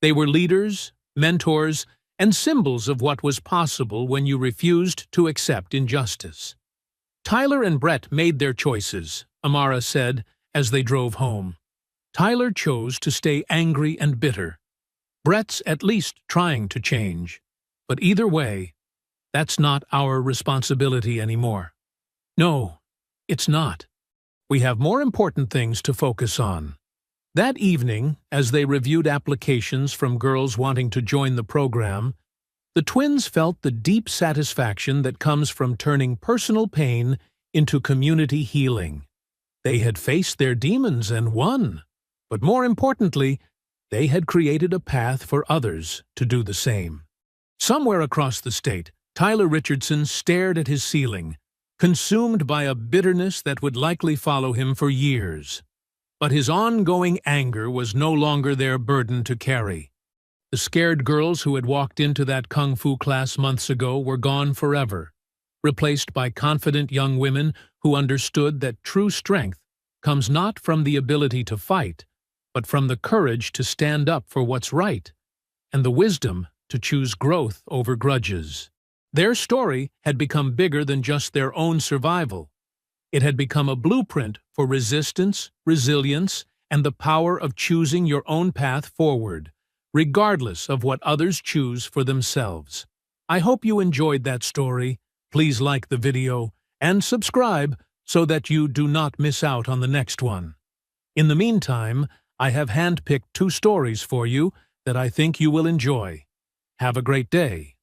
They were leaders, mentors, and symbols of what was possible when you refused to accept injustice. Tyler and Brett made their choices, Amara said as they drove home. Tyler chose to stay angry and bitter. Brett's at least trying to change. But either way, that's not our responsibility anymore. No, it's not. We have more important things to focus on. That evening, as they reviewed applications from girls wanting to join the program, the twins felt the deep satisfaction that comes from turning personal pain into community healing. They had faced their demons and won, but more importantly, they had created a path for others to do the same. Somewhere across the state, Tyler Richardson stared at his ceiling, consumed by a bitterness that would likely follow him for years. But his ongoing anger was no longer their burden to carry. The scared girls who had walked into that kung fu class months ago were gone forever, replaced by confident young women who understood that true strength comes not from the ability to fight, but from the courage to stand up for what's right, and the wisdom to choose growth over grudges. Their story had become bigger than just their own survival. It had become a blueprint for resistance, resilience, and the power of choosing your own path forward, regardless of what others choose for themselves. I hope you enjoyed that story. Please like the video and subscribe so that you do not miss out on the next one. In the meantime, I have handpicked 2 stories for you that I think you will enjoy. Have a great day.